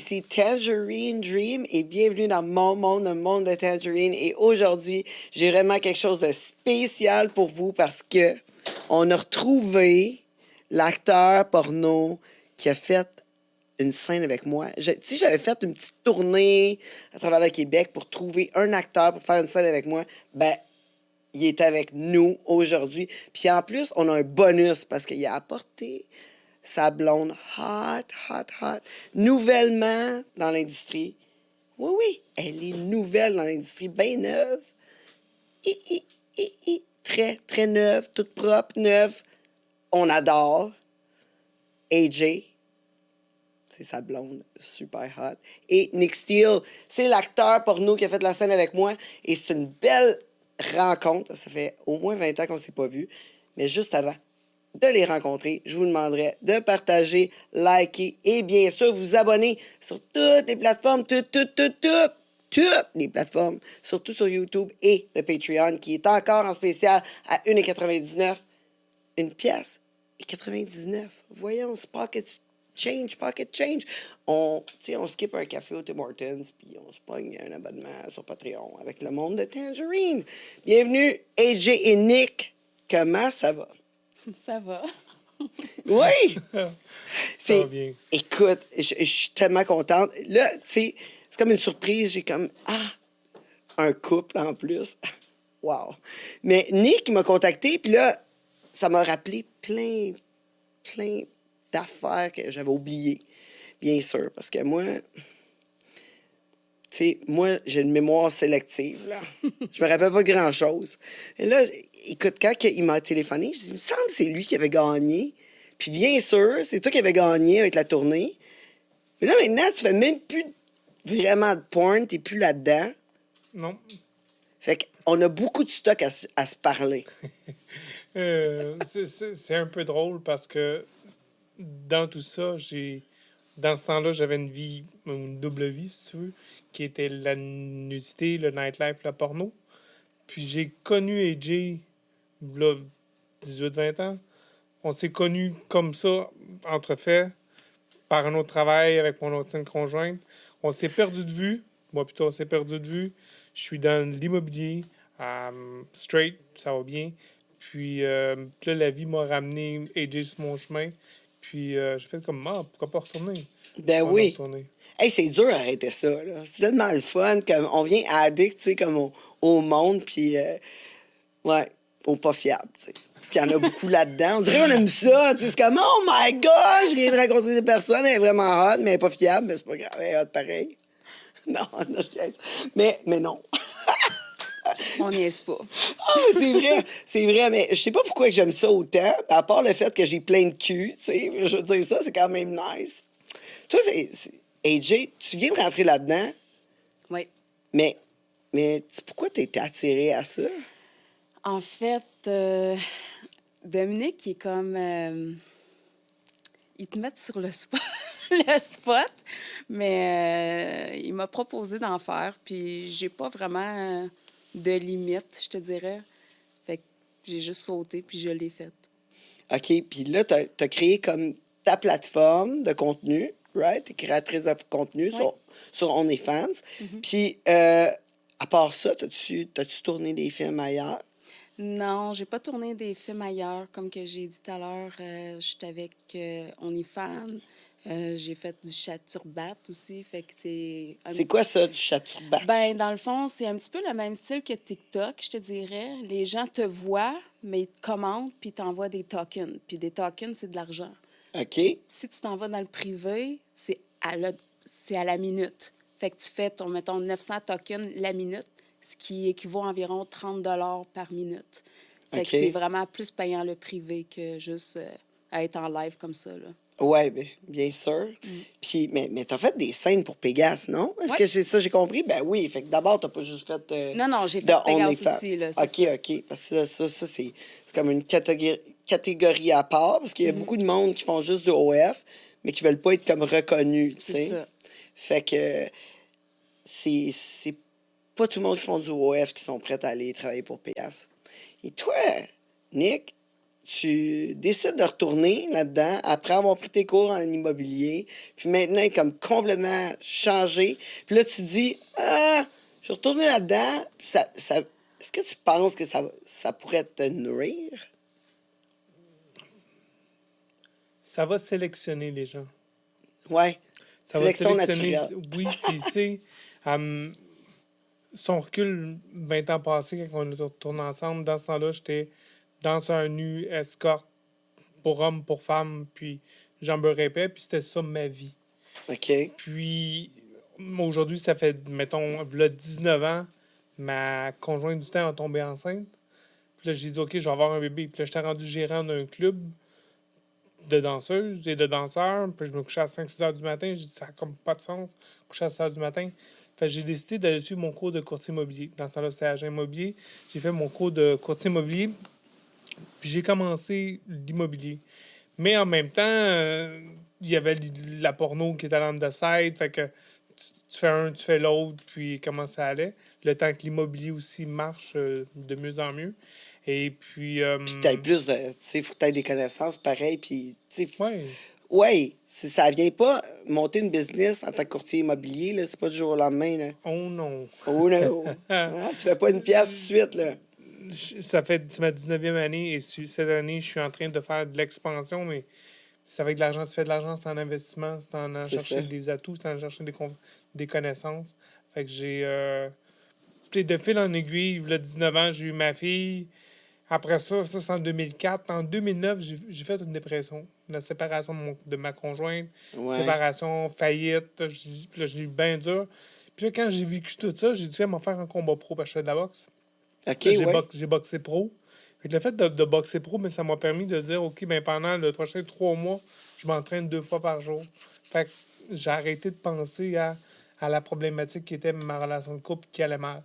ici Tangerine Dream et bienvenue dans mon monde, le monde de Tangerine. Et aujourd'hui, j'ai vraiment quelque chose de spécial pour vous parce que on a retrouvé l'acteur porno qui a fait une scène avec moi. Si j'avais fait une petite tournée à travers le Québec pour trouver un acteur pour faire une scène avec moi, ben, il est avec nous aujourd'hui. Puis en plus, on a un bonus parce qu'il a apporté sa blonde hot, nouvellement dans l'industrie. Oui, oui, elle est nouvelle dans l'industrie, bien neuve. Très, très neuve, toute propre, neuve. On adore. AJ, c'est sa blonde, super hot. Et Nick Steele, c'est l'acteur porno qui a fait la scène avec moi. Et c'est une belle rencontre. Ça fait au moins 20 ans qu'on ne s'est pas vu. Mais juste avant de les rencontrer, je vous demanderai de partager, liker et bien sûr vous abonner sur toutes les plateformes, toutes les plateformes, surtout sur YouTube et le Patreon qui est encore en spécial à 1,99$. Une pièce et 99. Voyons, c'est pocket change. On skip un café au Tim Hortons puis on se pogne un abonnement sur Patreon avec le monde de Tangerine. Bienvenue, AJ et Nick. Comment ça va? Ça va. Oui! Ça va bien. Écoute, je suis tellement contente. Là, tu sais, c'est comme une surprise. J'ai comme, un couple en plus. Wow! Mais Nick m'a contacté, puis là, ça m'a rappelé plein d'affaires que j'avais oubliées, bien sûr. Parce que moi, moi, j'ai une mémoire sélective, là. Je me rappelle pas grand-chose. Et là, écoute, quand il m'a téléphoné, je dis, il me semble que c'est lui qui avait gagné. Puis bien sûr, c'est toi qui avais gagné avec la tournée. Mais là, maintenant, tu fais même plus vraiment de porn, t'es plus là-dedans. Non. Fait qu'on a beaucoup de stock à se parler. C'est un peu drôle parce que dans tout ça, dans ce temps-là, j'avais une double vie, si tu veux, qui était la nudité, le nightlife, le porno. Puis j'ai connu AJ, là, 18-20 ans. On s'est connus comme ça, entrefaits, par un autre travail avec mon ancienne conjointe. On s'est perdu de vue. Moi, plutôt, on s'est perdu de vue. Je suis dans l'immobilier, straight, ça va bien. Puis là, la vie m'a ramené AJ sur mon chemin. Puis j'ai fait comme, pourquoi pas retourner? Ben On a oui. retourné. Hey, c'est dur à arrêter ça, là. C'est tellement le fun. Comme on vient addict, tu sais, comme au monde, puis ouais, au pas fiable, tu sais. Parce qu'il y en a beaucoup là-dedans. On dirait qu'on aime ça. Tu sais, c'est comme, oh my God, je viens de rencontrer des personnes, elle est vraiment hot, mais elle est pas fiable, mais c'est pas grave, elle est hot pareil. Non, je niaise. Mais non. On niaise pas. C'est vrai, mais je sais pas pourquoi que j'aime ça autant, à part le fait que j'ai plein de cul, tu sais. Je veux dire, ça, c'est quand même nice. Tu vois, AJ, tu viens de rentrer là-dedans, Oui. mais pourquoi t'es attiré à ça? En fait, Dominique, il est comme... il te met sur le spot, le spot, mais il m'a proposé d'en faire, puis j'ai pas vraiment de limite, je te dirais. Fait que j'ai juste sauté, puis je l'ai faite. OK, puis là, t'as créé comme ta plateforme de contenu, right? T'es créatrice de contenu Oui. sur OnlyFans. Puis, à part ça, t'as-tu tourné des films ailleurs? Non, j'ai pas tourné des films ailleurs. Comme que j'ai dit tout à l'heure, j'étais avec OnlyFans. J'ai fait du chaturbat aussi. Fait que c'est... C'est quoi ça, du chaturbat? Ben, dans le fond, c'est un petit peu le même style que TikTok, je te dirais. Les gens te voient, mais ils te commentent, puis ils t'envoient des tokens. Puis des tokens, c'est de l'argent. OK. Puis si tu t'en vas dans le privé, c'est à la minute. Fait que tu fais, mettons, 900 tokens la minute, ce qui équivaut à environ 30 par minute. Fait OK. que c'est vraiment plus payant le privé que juste à être en live comme ça, là. Ouais, bien sûr. Puis, mais t'as fait des scènes pour Pégase, non? Est-ce Ouais. que c'est ça j'ai compris? Ben oui. Fait que d'abord, t'as pas juste fait... Non, j'ai fait de Pégase OnlyFans. aussi, là, c'est ça. OK. Parce que ça c'est comme une catégorie à part, parce qu'il y a beaucoup de monde qui font juste du OF, mais qui veulent pas être comme reconnus, tu C'est sais. ça. Fait que c'est pas tout le monde qui font du OF qui sont prêts à aller travailler pour Pégase. Et toi, Nick, tu décides de retourner là-dedans après avoir pris tes cours en immobilier, puis maintenant, comme complètement changé. Puis là, tu dis, ah, je suis retourné là-dedans. Est-ce que tu penses que ça pourrait te nourrir? Ça va sélectionner les gens. Ouais. Ça va Sélection sélectionner, naturelle. oui, puis tu sais, si on recule 20 ans passés, quand on est retourné ensemble, dans ce temps-là, j'étais danseur nu, escorte, pour hommes, pour femmes, puis jambeur épais, puis c'était ça ma vie. OK. Puis aujourd'hui, ça fait, mettons, là, 19 ans, ma conjointe du temps a tombé enceinte. Puis là, j'ai dit, OK, je vais avoir un bébé. Puis là, j'étais rendu gérant d'un club de danseuses et de danseurs. Puis je me couchais à 5-6 heures du matin. J'ai dit, ça n'a comme pas de sens, coucher à 6 heures du matin. Fait que j'ai décidé d'aller suivre mon cours de courtier immobilier. Dans ce temps-là, c'était agent immobilier. J'ai fait mon cours de courtier immobilier. Puis j'ai commencé l'immobilier. Mais en même temps, il y avait la porno qui était dans le side. Fait que tu fais un, tu fais l'autre, puis comment ça allait. Le temps que l'immobilier aussi marche de mieux en mieux. Et puis... Puis t'as plus de... Tu sais, faut que t'aies des connaissances pareilles, puis... Tu sais, ouais. ouais, ça vient pas monter une business en tant que courtier immobilier, là. C'est pas du jour au lendemain, là. Oh non. Oh no! Hein? Tu fais pas une pièce tout de suite, là. C'est ma 19e année et cette année, je suis en train de faire de l'expansion, mais c'est avec de l'argent. Tu fais de l'argent, c'est en investissement, c'est en allant C'est chercher ça. des atouts, c'est en allant chercher des connaissances. Fait que j'ai... de fil en aiguille, il y a 19 ans, j'ai eu ma fille. Après ça, c'est en 2004. En 2009, j'ai fait une dépression. La séparation de ma conjointe, Ouais. séparation, faillite. Puis là, j'ai eu bien dur. Puis là, quand j'ai vécu tout ça, j'ai dit, à m'en faire un combat pro parce que je fais de la boxe. OK, Là, ouais. j'ai boxé pro. Fait que le fait de boxer pro, mais ça m'a permis de dire, OK, ben pendant le prochain 3 mois, je m'entraîne 2 fois par jour. Fait que j'ai arrêté de penser à la problématique qui était ma relation de couple qui allait mal.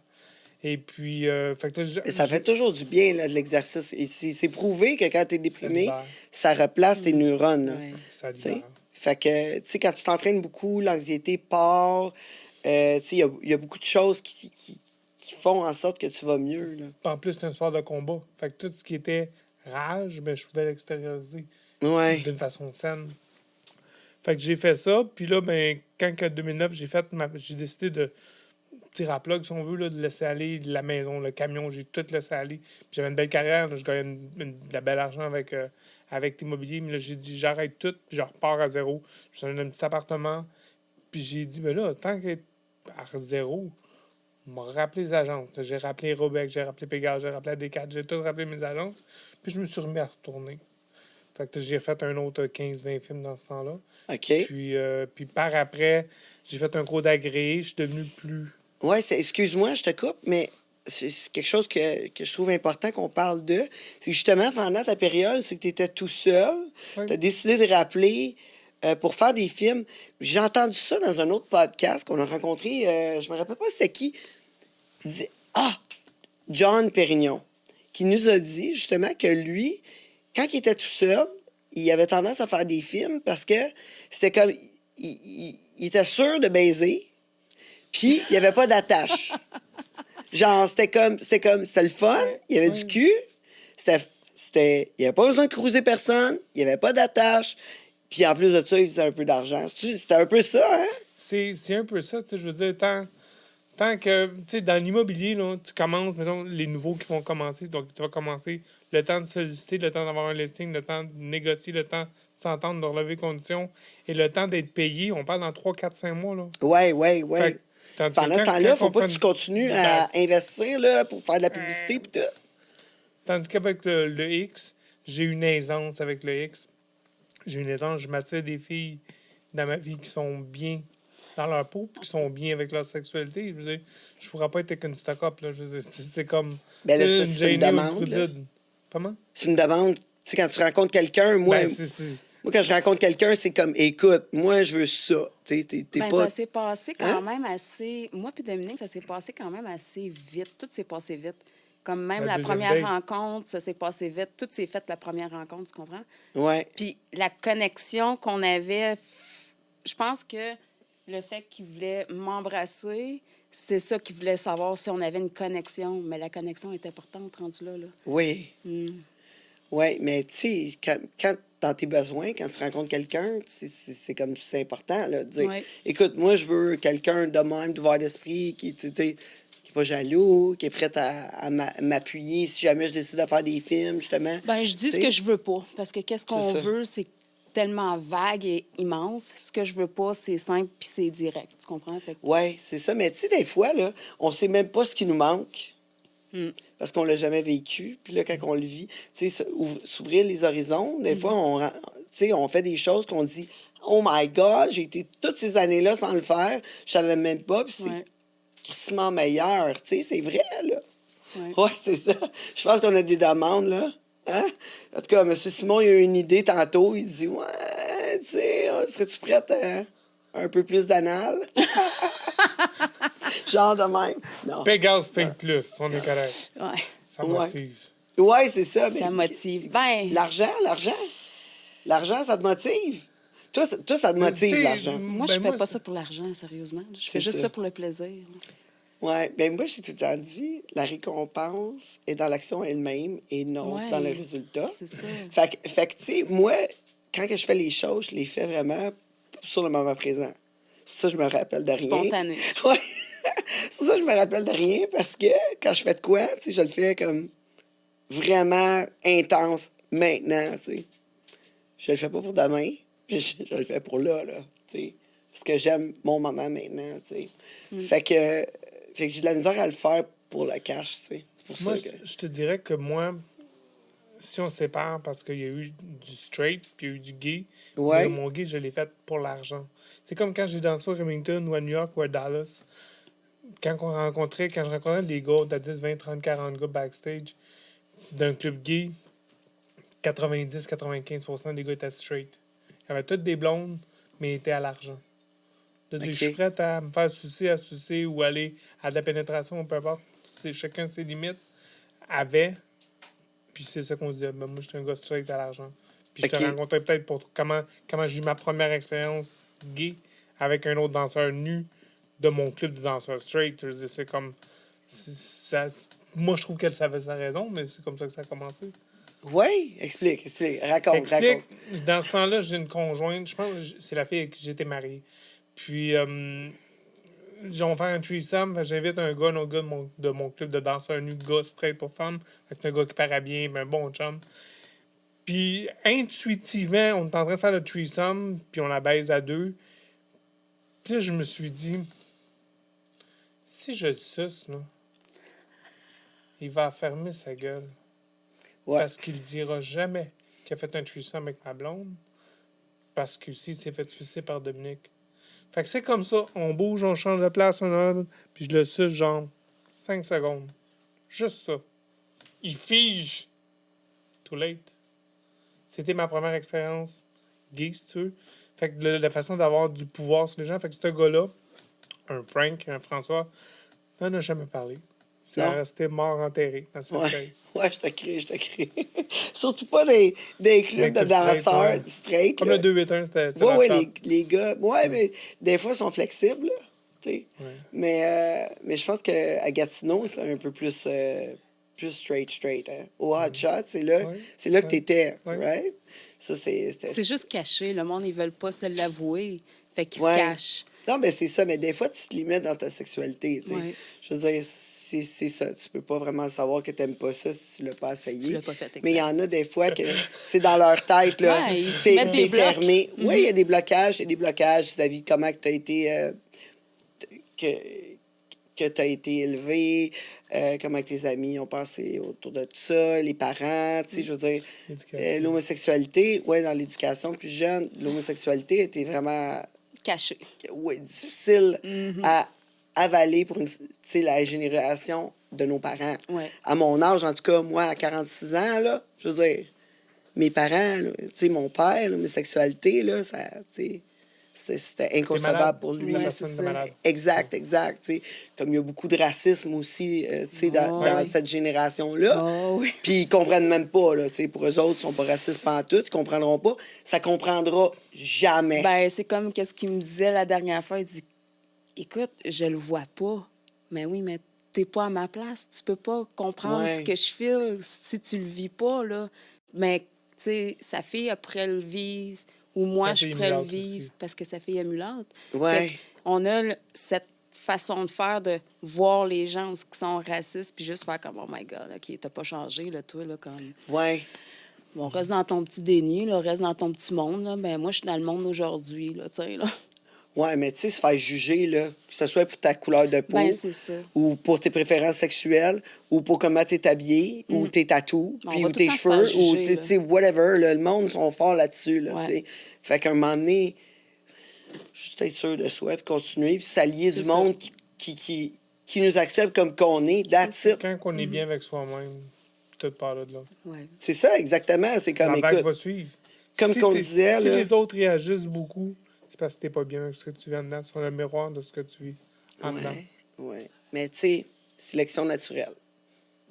Et puis, fait que là, Mais ça fait toujours du bien, là, de l'exercice. Et c'est prouvé que quand t'es ça déprimé, libère. ça replace tes neurones, là. Ouais. Ça Tu sais? libère. Fait que, tu sais, quand tu t'entraînes beaucoup, l'anxiété part. Tu sais, il y a beaucoup de choses qui font en sorte que tu vas mieux, là. En plus, c'est un sport de combat. Fait que tout ce qui était rage, ben, je pouvais l'extérioriser Ouais. d'une façon saine. Fait que j'ai fait ça. Puis là, ben, quand en 2009, j'ai décidé de tirer à plug, si on veut, là, de laisser aller la maison, le camion. J'ai tout laissé aller. Puis j'avais une belle carrière. Là, je gagnais de la belle argent avec l'immobilier. Mais là, j'ai dit, j'arrête tout. Puis je repars à zéro. Je suis dans un petit appartement. Puis j'ai dit, ben là, tant qu'être à zéro, on m'a rappelé les agences. J'ai rappelé Robec, j'ai rappelé Pégase, j'ai rappelé AD4, j'ai tout rappelé mes agences. Puis je me suis remis à retourner. Fait que j'ai fait un autre 15-20 films dans ce temps-là. OK. Puis par après, j'ai fait un cours d'agréé. Je suis devenu plus... Ouais, excuse-moi, je te coupe, mais c'est quelque chose que je trouve important qu'on parle de. C'est que justement, pendant ta période, c'est que tu étais tout seul. Ouais. Tu as décidé de rappeler pour faire des films. J'ai entendu ça dans un autre podcast qu'on a rencontré. Je me rappelle pas c'était qui. Il dit, John Pérignon, qui nous a dit justement que lui, quand il était tout seul, il avait tendance à faire des films parce que c'était comme. Il était sûr de baiser, puis il n'y avait pas d'attache. Genre, c'était le fun, il y avait du cul, il n'y avait pas besoin de cruiser personne, il n'y avait pas d'attache, puis en plus de ça, il faisait un peu d'argent. C'était un peu ça, hein? C'est un peu ça, tu sais, je veux dire, tant que, tu sais, dans l'immobilier, là, tu commences, mettons, les nouveaux qui vont commencer, donc tu vas commencer le temps de solliciter, le temps d'avoir un listing, le temps de négocier, le temps de s'entendre, de relever conditions, et le temps d'être payé, on parle dans 3, 4, 5 mois, là. Ouais. Fait que, tandis que Pendant ce quand temps-là, on faut pas prend que tu continues ben, à investir là, pour faire de la publicité pis tout. Tandis qu'avec le X, j'ai une aisance avec le X. J'ai une aisance, je m'attire des filles dans ma vie qui sont bien dans leur peau puis qui sont bien avec leur sexualité. Je veux dire, je pourrais pas être avec une stock-up, là. Je veux dire, c'est comme Ben là, ça, une c'est une gênée ou une demande, là. croudide. Comment? C'est une demande. Tu sais, quand tu rencontres quelqu'un, moi, Ben, c'est... moi, quand je rencontre quelqu'un, c'est comme, écoute, moi, je veux ça. Tu sais, t'es Ben, pas. ça s'est passé quand Hein? même assez... Moi puis Dominique, ça s'est passé quand même assez vite. Tout s'est passé vite. Comme même La la deuxième première date. rencontre, ça s'est passé vite. Tout s'est fait la première rencontre, tu comprends? Ouais. Puis la connexion qu'on avait, je pense que le fait qu'il voulait m'embrasser, c'était ça qu'il voulait savoir si on avait une connexion. Mais la connexion est importante, rendue là. Oui. Oui, mais tu sais, quand dans tes besoins, quand tu rencontres quelqu'un, c'est comme c'est important là, de dire Ouais. écoute, moi, je veux quelqu'un de même, d'ouvert d'esprit, qui est pas jaloux, qui est prêt à m'appuyer si jamais je décide de faire des films, justement. Ben, je dis Tu ce que sais, je veux pas, parce que qu'est-ce c'est qu'on ça. veut, c'est tellement vague et immense. Ce que je veux pas, c'est simple puis c'est direct. Tu comprends? Fait que, Oui, c'est ça. Mais tu sais, des fois, là, on sait même pas ce qui nous manque parce qu'on l'a jamais vécu. Puis là, quand on le vit, tu sais, s'ouvrir les horizons, des fois, tu sais, on fait des choses qu'on dit Oh my God, j'ai été toutes ces années-là sans le faire, je savais même pas, puis c'est ouais, crissement meilleur. Tu sais, c'est vrai, là. ouais. Oui, c'est ça. Je pense qu'on a des demandes, là. Hein? En tout cas, M. Simon, il a eu une idée tantôt. Il dit Ouais, tu sais, serais-tu prête à un peu plus d'anal? Genre de même. Non. Pégase paye plus, on est correct. Ouais. Ça Ouais. motive. Ouais, c'est ça. Ça Mais motive. Ben, l'argent, ça te motive. Toi, ça te Tu motive, sais, l'argent. moi, je ben fais moi, pas ça pour l'argent, sérieusement. Je C'est fais juste ça. ça pour le plaisir. Là. Ouais, ben moi, j'ai tout le temps dit, la récompense est dans l'action elle-même et non dans le Ouais, résultat. c'est ça. Fait que, tu sais, moi, quand que je fais les choses, je les fais vraiment sur le moment présent. Ça, je me rappelle de rien. Spontané. Ouais. C'est ça, je me rappelle de rien parce que quand je fais de quoi, tu sais, je le fais comme vraiment intense maintenant, tu sais. Je le fais pas pour demain, je le fais pour là, tu sais. Parce que j'aime mon moment maintenant, tu sais. Fait que j'ai de la misère à le faire pour le cash, tu sais. C'est pour moi ça que... je te dirais que moi, si on se sépare parce qu'il y a eu du straight puis il y a eu du gay, mais Ouais, mon gay, je l'ai fait pour l'argent. C'est comme quand j'ai dansé à Remington ou à New York ou à Dallas. Quand je rencontrais des gars de 10, 20, 30, 40 gars backstage d'un club gay, 90-95% des gars étaient straight. Il y avait toutes des blondes, mais ils étaient à l'argent. De dire, je suis OK. prêt à me faire à sucer ou aller à de la pénétration, peu importe. C'est chacun ses limites. Avait, puis c'est ça qu'on disait. Ben, moi, j'étais un gars straight à l'argent. Puis je te OK. rencontrais peut-être pour comment j'ai eu ma première expérience gay avec un autre danseur nu de mon club de danseurs straight. Je veux dire, c'est comme. Moi, je trouve qu'elle savait sa raison, mais c'est comme ça que ça a commencé. Ouais, explique. Raconte. Explique, dans ce temps-là, j'ai une conjointe, je pense que c'est la fille avec qui j'étais marié. Puis, on va faire un threesome, fait que j'invite un autre gars de mon club de danseurs nu, gars straight pour femmes, avec un gars qui paraît bien, mais un bon chum. Puis, intuitivement, on est en train de faire le threesome, puis on la baise à deux. Puis là, je me suis dit, si je le suce, là, il va fermer sa gueule. Ouais. Parce qu'il dira jamais qu'il a fait un threesome avec ma blonde. Parce que s'il s'est fait sucer par Dominique. Fait que c'est comme ça. On bouge, on change de place, puis je le suce genre 5 secondes. Juste ça. Il fige. Too late. C'était ma première expérience gay, si tu veux. Fait que la façon d'avoir du pouvoir sur les gens. Fait que ce gars-là, un Frank, un François, n'en a jamais parlé. Ça Non. a resté mort enterré dans sa Ouais. feuille. Ouais, je te crie. Surtout pas des clubs de clubs straight, danseurs ouais. straight, Comme là. le 281, c'était Ouais, ma ouais, shop. les gars. Ouais, mais des fois, ils sont flexibles, là. Tu sais. Ouais. Mais je pense qu'à Gatineau, c'est un peu plus straight. Hein. Au Hot Shot, Ouais. c'est là que Ouais. t'étais, Ouais. right? Ça, c'était... C'est juste caché. Le monde, ils veulent pas se l'avouer. Fait qu'ils se Ouais. cachent. Non, mais c'est ça. Mais des fois, tu te limites dans ta sexualité, tu sais. Ouais. Je veux dire, c'est ça. Tu peux pas vraiment savoir que t'aimes pas ça si tu l'as pas Si tu essayé. l'as pas fait, Mais il y exact. en a des fois que c'est dans leur tête, là. Ouais, ils se mettent des blocs. Fermé. Oui, il y a des blocages. Il y a des blocages vis-à-vis de comment que tu as été... que tu as été élevé, comment que tes amis ont pensé autour de tout ça, les parents, tu sais, je veux dire, L'éducation. l'homosexualité, ouais, dans l'éducation plus jeune, l'homosexualité était vraiment, Caché. ouais, difficile à avaler pour tu sais, la génération de nos parents. Ouais. À mon âge, en tout cas, moi, à 46 ans, là, je veux dire, mes parents, là, tu sais, mon père, l'homosexualité, là, ça, tu sais, c'était T'es inconcevable malade. pour lui. Ouais, La personne c'est est ça. malade. Exact. Tu sais, comme il y a beaucoup de racisme aussi, tu sais, Oh, dans oui. cette génération-là. Oh, oui. Puis ils comprennent même pas, là, tu sais, pour eux autres, ils sont pas racistes pantoute, ils comprendront pas. Ça comprendra jamais. Ben, c'est comme qu'est-ce qu'il me disait la dernière fois. Il dit, écoute, je le vois pas. Mais oui, mais t'es pas à ma place. Tu peux pas comprendre Ouais. ce que je file si tu le vis pas, là. Mais, tu sais, sa fille, elle pourrait le vivre, ou moi, Sa je fille est pourrais le mulâtre vivre aussi. parce que sa fille est mulâtre. Ouais. On a cette façon de faire, de voir les gens qui sont racistes, puis juste faire comme, oh my God, OK, t'as pas changé, là, toi, là, comme... Ouais. Bon, reste dans ton petit déni, là, reste dans ton petit monde, là. Ben, moi, je suis dans le monde d'aujourd'hui, là, tu sais, là. Ouais, mais tu sais, se faire juger, là, que ce soit pour ta couleur de peau, Ben, c'est ça. ou pour tes préférences sexuelles, ou pour comment t'es habillé, ou tes tatous, On puis va ou tout le tes temps se faire cheveux, ou juger, tu sais, whatever. Là, le monde sont forts là-dessus, là, Ouais. tu sais. Fait qu'à un moment donné, juste être sûr de soi, puis continuer, puis s'allier C'est du ça. monde qui nous accepte comme qu'on est. That's it. Quand on est bien avec soi-même, tout part là de là. Ouais. C'est ça, exactement. C'est comme, La vague écoute, va suivre. comme qu'on disait, si là- les autres réagissent beaucoup, c'est parce que t'es pas bien avec ce que tu vis en dedans. C'est le miroir de ce que tu vis en dedans. ouais. Mais tu sais, sélection naturelle.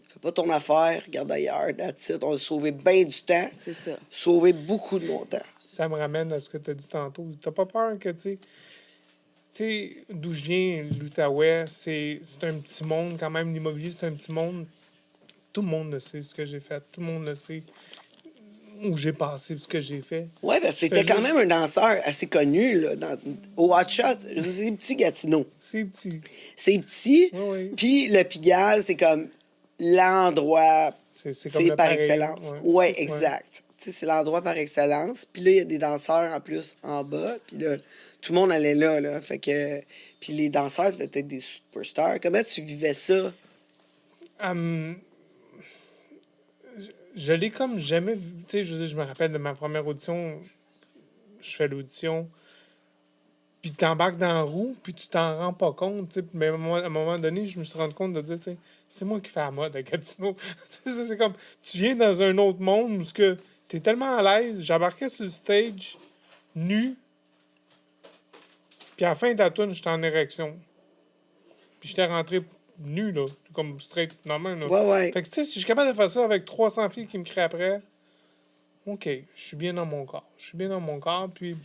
Fais pas ton affaire, regarde ailleurs, that's it. On a sauvé bien du temps, C'est ça. sauvé beaucoup de mon temps. Ça me ramène à ce que tu as dit tantôt. T'as pas peur que, tu sais, d'où je viens, l'Outaouais, c'est un petit monde quand même. L'immobilier, c'est un petit monde. Tout le monde le sait, ce que j'ai fait. Tout le monde le sait où j'ai passé, ce que j'ai fait. Ouais, parce que Je fais t'étais quand juste- même un danseur assez connu, là, au Hot Shot. C'est petit Gatineau. C'est petit. C'est petit, Oui, oui. puis le Pigalle, c'est comme l'endroit, C'est comme le par pareil. excellence. Ouais, Ouais, c'est- exact. Tu sais, c'est l'endroit par excellence. Puis là, il y a des danseurs en plus en bas. Puis là, tout le monde allait là, là. Fait que... Puis les danseurs devaient être des superstars. Comment tu vivais ça? Je l'ai comme jamais vu. Tu sais, je veux dire, je me rappelle de ma première audition. Je fais l'audition. Puis tu embarques dans la roue, puis tu t'en rends pas compte. Tu sais. Mais à un moment donné, je me suis rendu compte de dire, tu sais, c'est moi qui fais la mode à Gatineau. Tu sais, c'est comme, tu viens dans un autre monde où tu es tellement à l'aise. J'embarquais sur le stage, nu, puis à la fin de la tourne, j'étais en érection. Puis j'étais rentré nu, là, comme straight, normal. Là. Ouais, ouais. Fait que, tu sais, si je suis capable de faire ça avec 300 filles qui me crient après, OK, je suis bien dans mon corps. Je suis bien dans mon corps, puis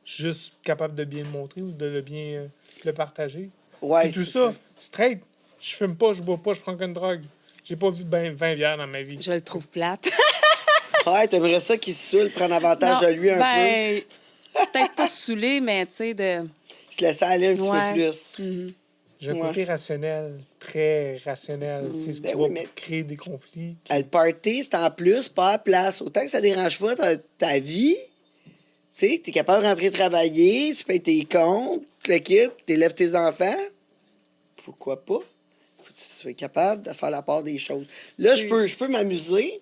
je suis juste capable de bien le montrer ou de le bien le partager. Ouais, Puis tout c'est ça, straight. Je fume pas, je bois pas, je prends qu'une drogue. J'ai pas vu 20 bières dans ma vie. Je le trouve plate. Ouais, t'aimerais ça qu'il se saoule, prendre avantage de lui un ben, peut-être pas saoulé, mais tu sais, de... peu. Il se laisser aller un petit Ouais. peu plus. Mhm. J'ai un Ouais. côté rationnel, très rationnel, tu sais, ce qui Ben va oui, mais- créer des conflits. Le party, c'est en plus, pas à place. Autant que ça dérange pas ta vie, tu sais, t'es capable de rentrer travailler, tu payes tes comptes, tu le quittes, t'élèves tes enfants. Pourquoi pas? Faut que tu sois capable de faire la part des choses. Là, je peux m'amuser.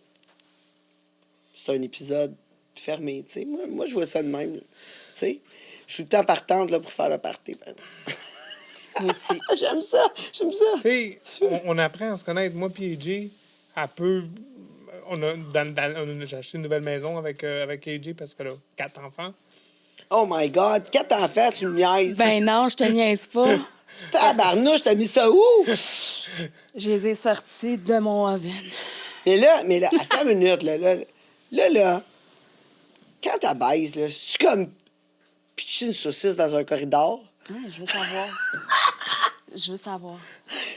C'est un épisode fermé, tu sais. Moi, je vois ça de même, là. Tu sais. Je suis tout le temps partante là, pour faire le party. Moi aussi. J'aime ça, j'aime ça. Tu sais, on apprend à se connaître. Moi puis AJ, à peu... J'ai acheté une nouvelle maison avec AJ parce qu'elle a 4 enfants. Oh my God, 4 enfants, tu me niaises. Ben non, je te niaise pas. Tabarnouche, t'as mis ça où? Je les ai sortis de mon oven. Mais là, attends une minute, là. Quand t'abaises, là, c'est comme pitcher une saucisse dans un corridor? Ah, je veux savoir. Je veux savoir.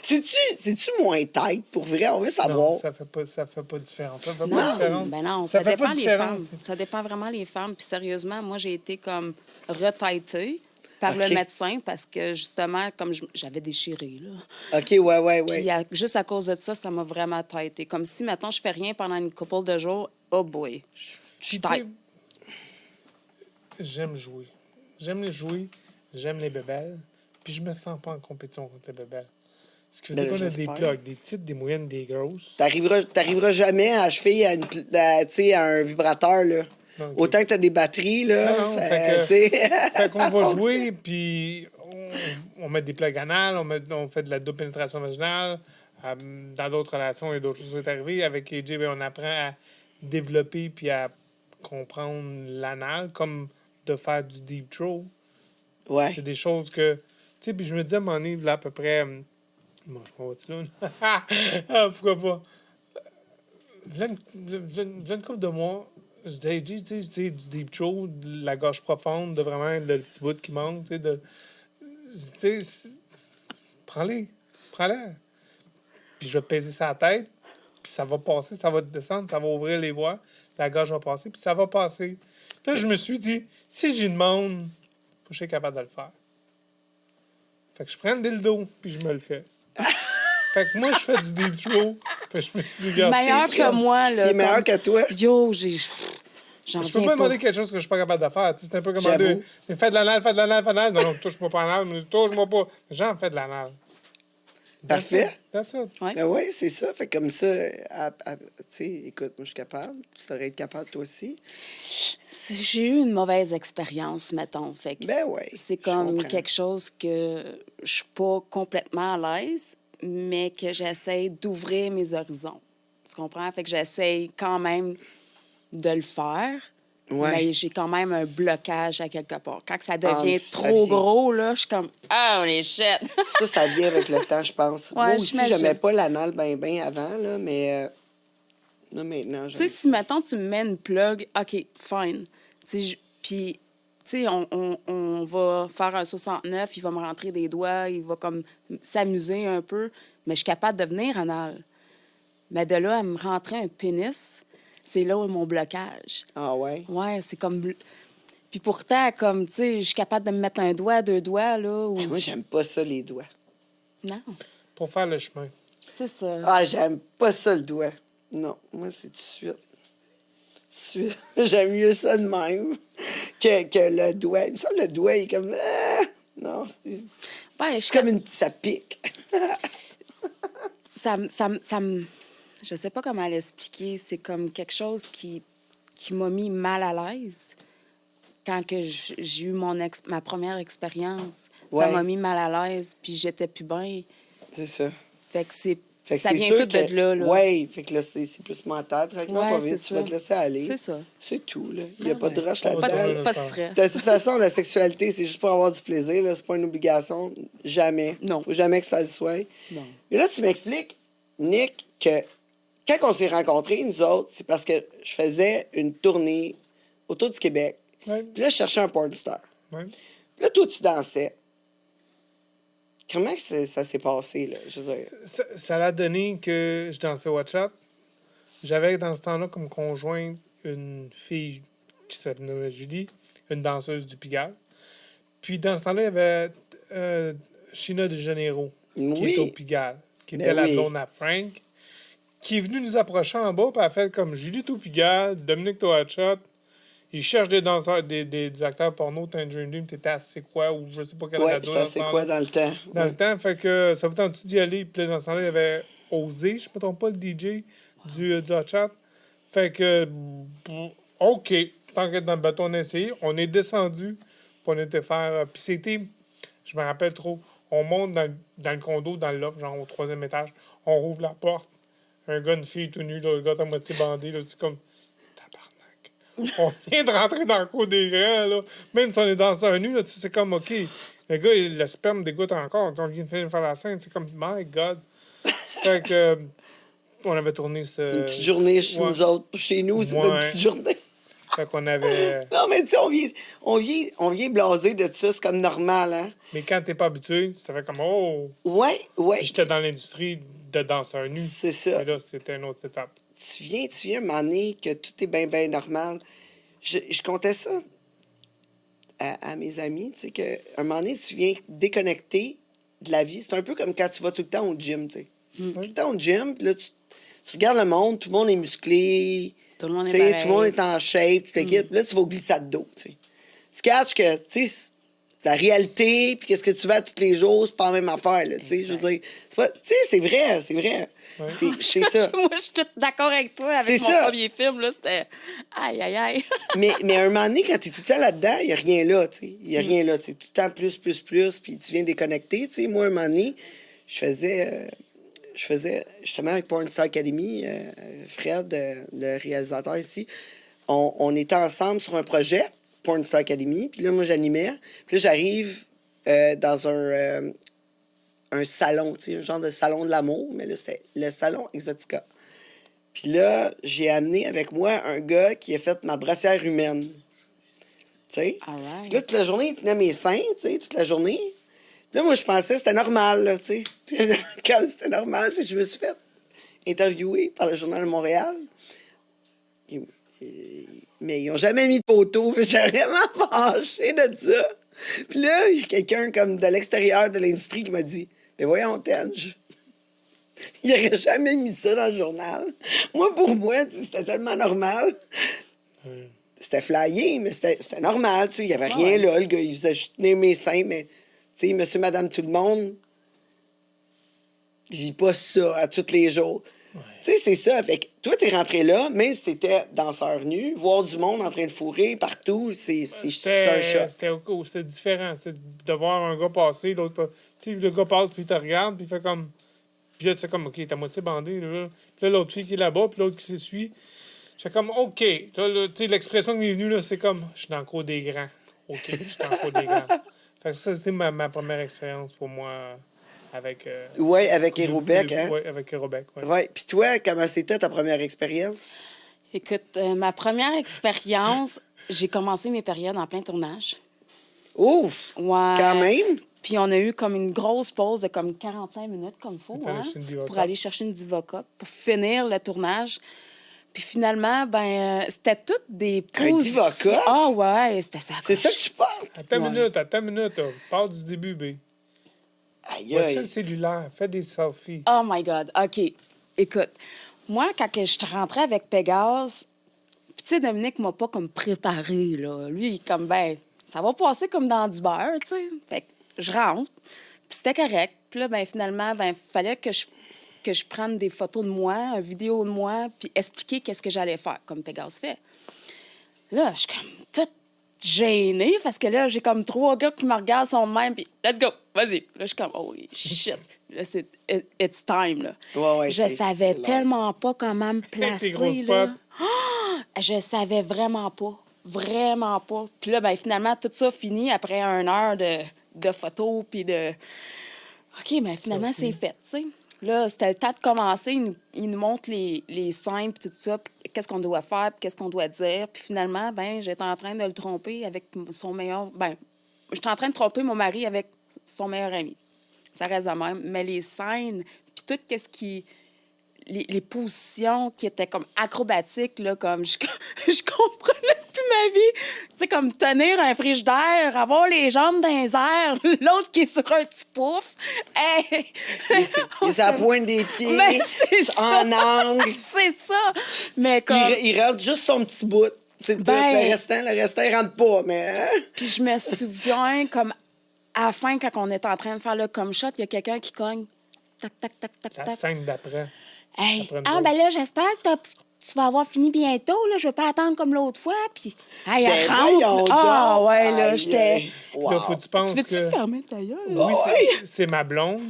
C'est-tu moins tête, pour vrai? On veut savoir. Non, ça fait pas différence. Ça fait pas Non, différence. ben non, ça fait dépend pas les différence. femmes. Ça dépend vraiment les femmes. Puis sérieusement, moi, j'ai été comme retêtée par OK. le médecin parce que justement, comme j'avais déchiré, là. OK, ouais. Puis juste à cause de ça, ça m'a vraiment têtée. Comme si, maintenant, je fais rien pendant une couple de jours. Oh boy, je Puis, suis tu sais, tête. j'aime jouer. J'aime les jouer. J'aime les bébelles. Puis je me sens pas en compétition contre les bébelles. Ce qui veut dire Ben, qu'on a des j'espère. plugs, des petites, des moyennes, des grosses. T'arriveras jamais à achever tu sais, à un vibrateur, là. Non, ok. Autant que t'as des batteries, là. Non, ça, fait que- tu sais, Fait qu'on ça va fonctionne. jouer, puis on met des plugs anales, on fait de la double pénétration vaginale. Dans d'autres relations, il y a d'autres choses qui sont arrivées. Avec AJ, ben, on apprend à développer puis à comprendre l'anal, comme de faire du deep throw. Ouais. C'est des choses que... Tu sais, puis je me dis à mon livre, là, à peu près... Bon, je m'en vais-tu là? Ah, pourquoi pas? V'là une couple de mois, je disais, AJ, tu sais, du deep throw, de la gorge profonde, de vraiment le petit bout qui manque, tu sais, tu sais, prends-les. Puis je vais te peser sa tête, puis ça va passer, ça va descendre, ça va ouvrir les voies, la gorge va passer, puis ça va passer. Là, je me suis dit, si j'y demande, faut que je sois capable de le faire. Fait que je prends le dildo, puis je me le fais. Fait que moi, je fais du deep throw, puis je me suis dit, regarde, Meilleur que moi, là. Il est meilleur que toi. Yo, j'en je peux reviens pas demander quelque chose que je suis pas capable de faire. Tu sais, c'est un peu comme J'avoue. fais de l'anal, fais de l'anal, fais de l'anal. Non, touche-moi pas en anal, touche-moi pas. J'en fais de l'anal. Parfait. That's it. Ouais. Ben oui, c'est ça. Fait comme ça, tu sais, écoute, moi, je suis capable. Tu devrais être capable, toi aussi. J'ai eu une mauvaise expérience, mettons. Fait que Ben ouais, c'est je comme comprends. quelque chose que je suis pas complètement à l'aise, mais que j'essaie d'ouvrir mes horizons. Tu comprends? Fait que j'essaie quand même de le faire, Ouais. mais j'ai quand même un blocage à quelque part. Quand ça devient ça trop vient. gros, là, je suis comme « Ah, on est shit! Ça vient avec le temps, je pense. Ouais, Moi aussi, j'imagine. j'aimais pas l'anal ben avant, là, mais là, maintenant, » Tu sais, si, mettons, tu me mets une plug, OK, fine. Tu sais, puis, tu sais, on va faire un 69, il va me rentrer des doigts, il va comme s'amuser un peu, mais je suis capable de venir anal. Mais de là à me rentrer un pénis, c'est là où est mon blocage. Ah ouais? Ouais, c'est comme... Puis pourtant, comme, tu sais, je suis capable de me mettre un doigt, 2 doigts, là, ou... Ben, moi, j'aime pas ça, les doigts. Non, Pour faire le chemin. c'est ça. Ah, j'aime pas ça, le doigt. Non, moi, c'est tout de suite. Tout de suite. J'aime mieux ça de même que le doigt. Il me semble que le doigt, il est comme... Non, c'est Ouais, c'est comme une... Ça pique. ça me... Je sais pas comment l'expliquer. C'est comme quelque chose qui m'a mis mal à l'aise quand que j'ai eu ma première expérience. Ça Ouais. m'a mis mal à l'aise, puis j'étais plus bien. C'est ça. Fait que Fait que ça c'est vient sûr tout de là, là. Oui, fait que là, c'est plus mental. Tranquillement, Ouais, pas vite, c'est tu vas ça. te laisser aller. C'est ça. C'est tout, là. Il n'y a Ah pas de ouais. rush Pas de là-dedans. rush. Pas de stress. De toute façon, la sexualité, c'est juste pour avoir du plaisir. Là. C'est pas une obligation. Jamais. Non. Faut jamais que ça le soit. Non. Et là, tu m'expliques, Nick, que quand on s'est rencontrés, nous autres, c'est parce que je faisais une tournée autour du Québec. Ouais. Puis là, je cherchais un porn star. Ouais. Puis là, toi, tu dansais. Comment que ça s'est passé, là? Je veux dire... Ça l'a donné que je dansais au WhatsApp. J'avais dans ce temps-là comme conjointe une fille qui s'appelait Julie, une danseuse du Pigalle. Puis dans ce temps-là, il y avait China de Janeiro, qui Oui. était au Pigalle, qui Ben était la oui. blonde à Frank, qui est venue nous approcher en bas, puis elle a fait comme Julie est au Pigalle, Dominique au WhatsApp. Ils cherchent des danseurs, des acteurs porno, Tangerine Dream, t'étais à C'est quoi, ou je sais pas quelle Ouais, radio ça, c'est quoi dans le temps? dans le temps, fait que ça vous tente d'y aller. Puis là, dans ce temps-là, il y avait Osé, je ne me trompe pas, le DJ du Hot Chat. Fait que, OK, tant qu'être dans le bateau, on a essayé. On est descendu, puis on était faire... Puis c'était, je me rappelle trop, on monte dans le condo, dans le loft, genre au 3e étage. On rouvre la porte. Un gars, une fille tout nu, là, le gars à moitié bandé, là, c'est comme... On vient de rentrer dans le cours des grands, là. Même si on est dans un nu, là, c'est comme, OK, le gars, le sperme dégoûte encore. On vient de faire la scène, c'est comme, my God. Fait que, on avait tourné ce... C'est une petite journée chez Ouais. nous autres. Chez nous, c'est Ouais. une petite journée. Fait qu'on avait... Non, mais tu sais, on vient blasé de ça. C'est comme normal, hein? Mais quand t'es pas habitué, ça fait comme, oh... Ouais, ouais. Puis j'étais dans l'industrie de danseur nu. C'est ça. Mais là, c'était une autre étape. Tu viens un moment donné que tout est bien, bien normal. Je comptais ça à mes amis, tu sais, qu'à un moment donné, tu viens déconnecter de la vie. C'est un peu comme quand tu vas tout le temps au gym, tu sais. Tout le temps au gym, puis là, tu regardes le monde, tout le monde est musclé, Tout le monde est tu sais, pareil. tout le monde est en shape, toute l'équipe. Puis là, tu vas au glissade d'eau, tu sais. Tu catches que, tu sais, la réalité, puis qu'est-ce que tu fais tous les jours, c'est pas la même affaire, là, tu sais. Je veux dire, c'est pas- tu sais, c'est vrai, c'est vrai. Ouais. C'est ça. Moi, je suis toute d'accord avec toi. Avec C'est mon ça. premier film, là, c'était... Aïe, aïe, aïe. Mais à un moment donné, quand tu es tout le temps là-dedans, il n'y a rien là, tu sais. Il n'y a rien là. Tu tout le temps plus, puis tu viens déconnecter, tu sais. Moi, à un moment donné, je faisais justement avec Porn Star Academy, Fred, le réalisateur ici, on était ensemble sur un projet, Porn Star Academy, puis là, moi, j'animais. Puis là, j'arrive dans un salon, tu sais, un genre de salon de l'amour, mais là, c'était le salon Exotica. Puis là, j'ai amené avec moi un gars qui a fait ma brassière humaine. Tu sais? All right. Puis là, toute la journée, il tenait mes seins, tu sais, toute la journée. Puis là, moi, je pensais que c'était normal, là, tu sais. Comme c'était normal, puis je me suis fait interviewé par le Journal de Montréal. Mais ils n'ont jamais mis de photo. J'étais vraiment fâchée de ça. Puis là, il y a quelqu'un comme de l'extérieur de l'industrie qui m'a dit « Mais voyons, Tej, il n'aurait jamais mis ça dans le journal. » Moi, pour moi, c'était tellement normal. C'était flyé, mais c'était normal. Il n'y avait rien là. Le gars, il faisait juste tenir mes seins, mais monsieur, madame, tout le monde, il vit pas ça à tous les jours. Ouais. Tu sais, c'est ça. Fait que toi, t'es rentré là, même si t'étais danseur nu, voir du monde en train de fourrer partout, c'est un choc. C'était différent. C'était de voir un gars passer, l'autre pas. Tu sais, le gars passe, puis il te regarde, puis il fait comme. Puis là, tu sais, comme, OK, t'es à moitié bandé. Là. Puis là, l'autre fille qui est là-bas, puis l'autre qui s'essuie. J'étais comme, OK. Là, tu sais, l'expression qui m'est venue, là, c'est comme, je suis dans le cours des grands. OK, je suis dans le cours des grands. Fait que ça, c'était ma première expérience pour moi avec. Oui, avec Aérobec, hein? Oui, avec Aérobec, oui. Ouais. Puis toi, comment c'était ta première expérience? Écoute, ma première expérience, j'ai commencé mes périodes en plein tournage. Ouf! Ouais. Quand même? Puis on a eu comme une grosse pause de comme 45 minutes, comme il faut, Pour aller hein, chercher une Diva pour Cup. aller chercher une Diva Cup, pour finir le tournage. Puis finalement, c'était toutes des Un pauses. Diva Cup? Ah ouais, c'était ça. C'est ça que tu parles? Attends une Ouais. minute. Là. Parle du début, B. Aïe, Voici le aïe. cellulaire. Fais des selfies. Oh my God. OK. Écoute, moi, quand que je rentrais avec Pégase, puis tu sais, Dominique m'a pas comme préparé, là. Lui, comme, ça va passer comme dans du beurre, tu sais. Fait que je rentre, puis c'était correct. Puis là, finalement, fallait que je prenne des photos de moi, une vidéo de moi, puis expliquer qu'est-ce que j'allais faire, comme Pégase fait. Là, je suis comme toute gênée, parce que là, j'ai comme 3 gars qui me regardent, sont de même, puis let's go, vas-y. Là, je suis comme, holy shit. Là, c'est it's time, là. Ouais, Je savais c'est tellement pas comment me placer, grosses là. potes. Je savais vraiment pas. Vraiment pas. Puis là, finalement, tout ça finit après 1 heure de photos, puis de... OK, mais finalement, c'est fait, tu sais. Là, c'était le temps de commencer. Il nous montre les scènes, puis tout ça, puis qu'est-ce qu'on doit faire, puis qu'est-ce qu'on doit dire. Puis finalement, j'étais en train de le tromper avec son meilleur... j'étais en train de tromper mon mari avec son meilleur ami. Ça reste de même. Mais les scènes, puis tout qu'est-ce qui... Les positions qui étaient comme acrobatiques, là, comme je comprenais plus ma vie. Tu sais, comme tenir un frigidaire, avoir les jambes dans les airs, l'autre qui est sur un petit pouf. Hey! Il ça pointe des pieds, Ben, c'est ça. en angle. C'est ça. Mais comme... Il rentre juste son petit bout. C'est tout. Ben- Le restant, il rentre pas, mais... hein? Puis je me souviens, comme à la fin, quand on est en train de faire le comme shot, il y a quelqu'un qui cogne. Tac, tac, tac, tac, La tac. scène d'après. Hey, Après une pause. là, j'espère que tu vas avoir fini bientôt, là. Je veux pas attendre comme l'autre fois. Puis, hey, elle voyons rentre. Ah, donc. ouais, là, Aïe, j'étais... aïe. Wow. Là, faut que tu penses Tu veux-tu que... fermer ta gueule? Oui, Ouais. c'est ma blonde.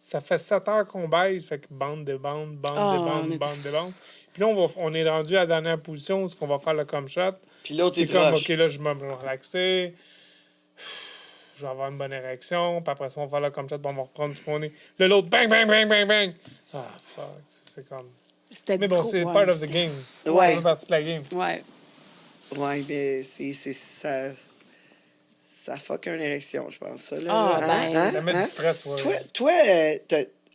Ça fait 7 heures qu'on baise. Fait que bande de bande, bande Ah, de bande, on est- bande de bande. Puis là, on est rendu à la dernière position, ce qu'on va faire le come shot. Puis l'autre, C'est il comme, rush. OK, là, je vais me relaxer. Je vais avoir une bonne érection. Puis après ça, on va faire le come shot. Puis on va reprendre ce qu'on est. Là, l'autre, bang, bang, bang, bang, bang. Ah, fuck. C'est comme... C'était Mais du bon, gros, c'est ouais, part of the c'était- game. Ouais. Ça fait partie de la game. Ouais. Ouais, mais ça fuck une érection, je pense, ça. Là, Ah, là. ben- Ça met du stress, ouais. Toi,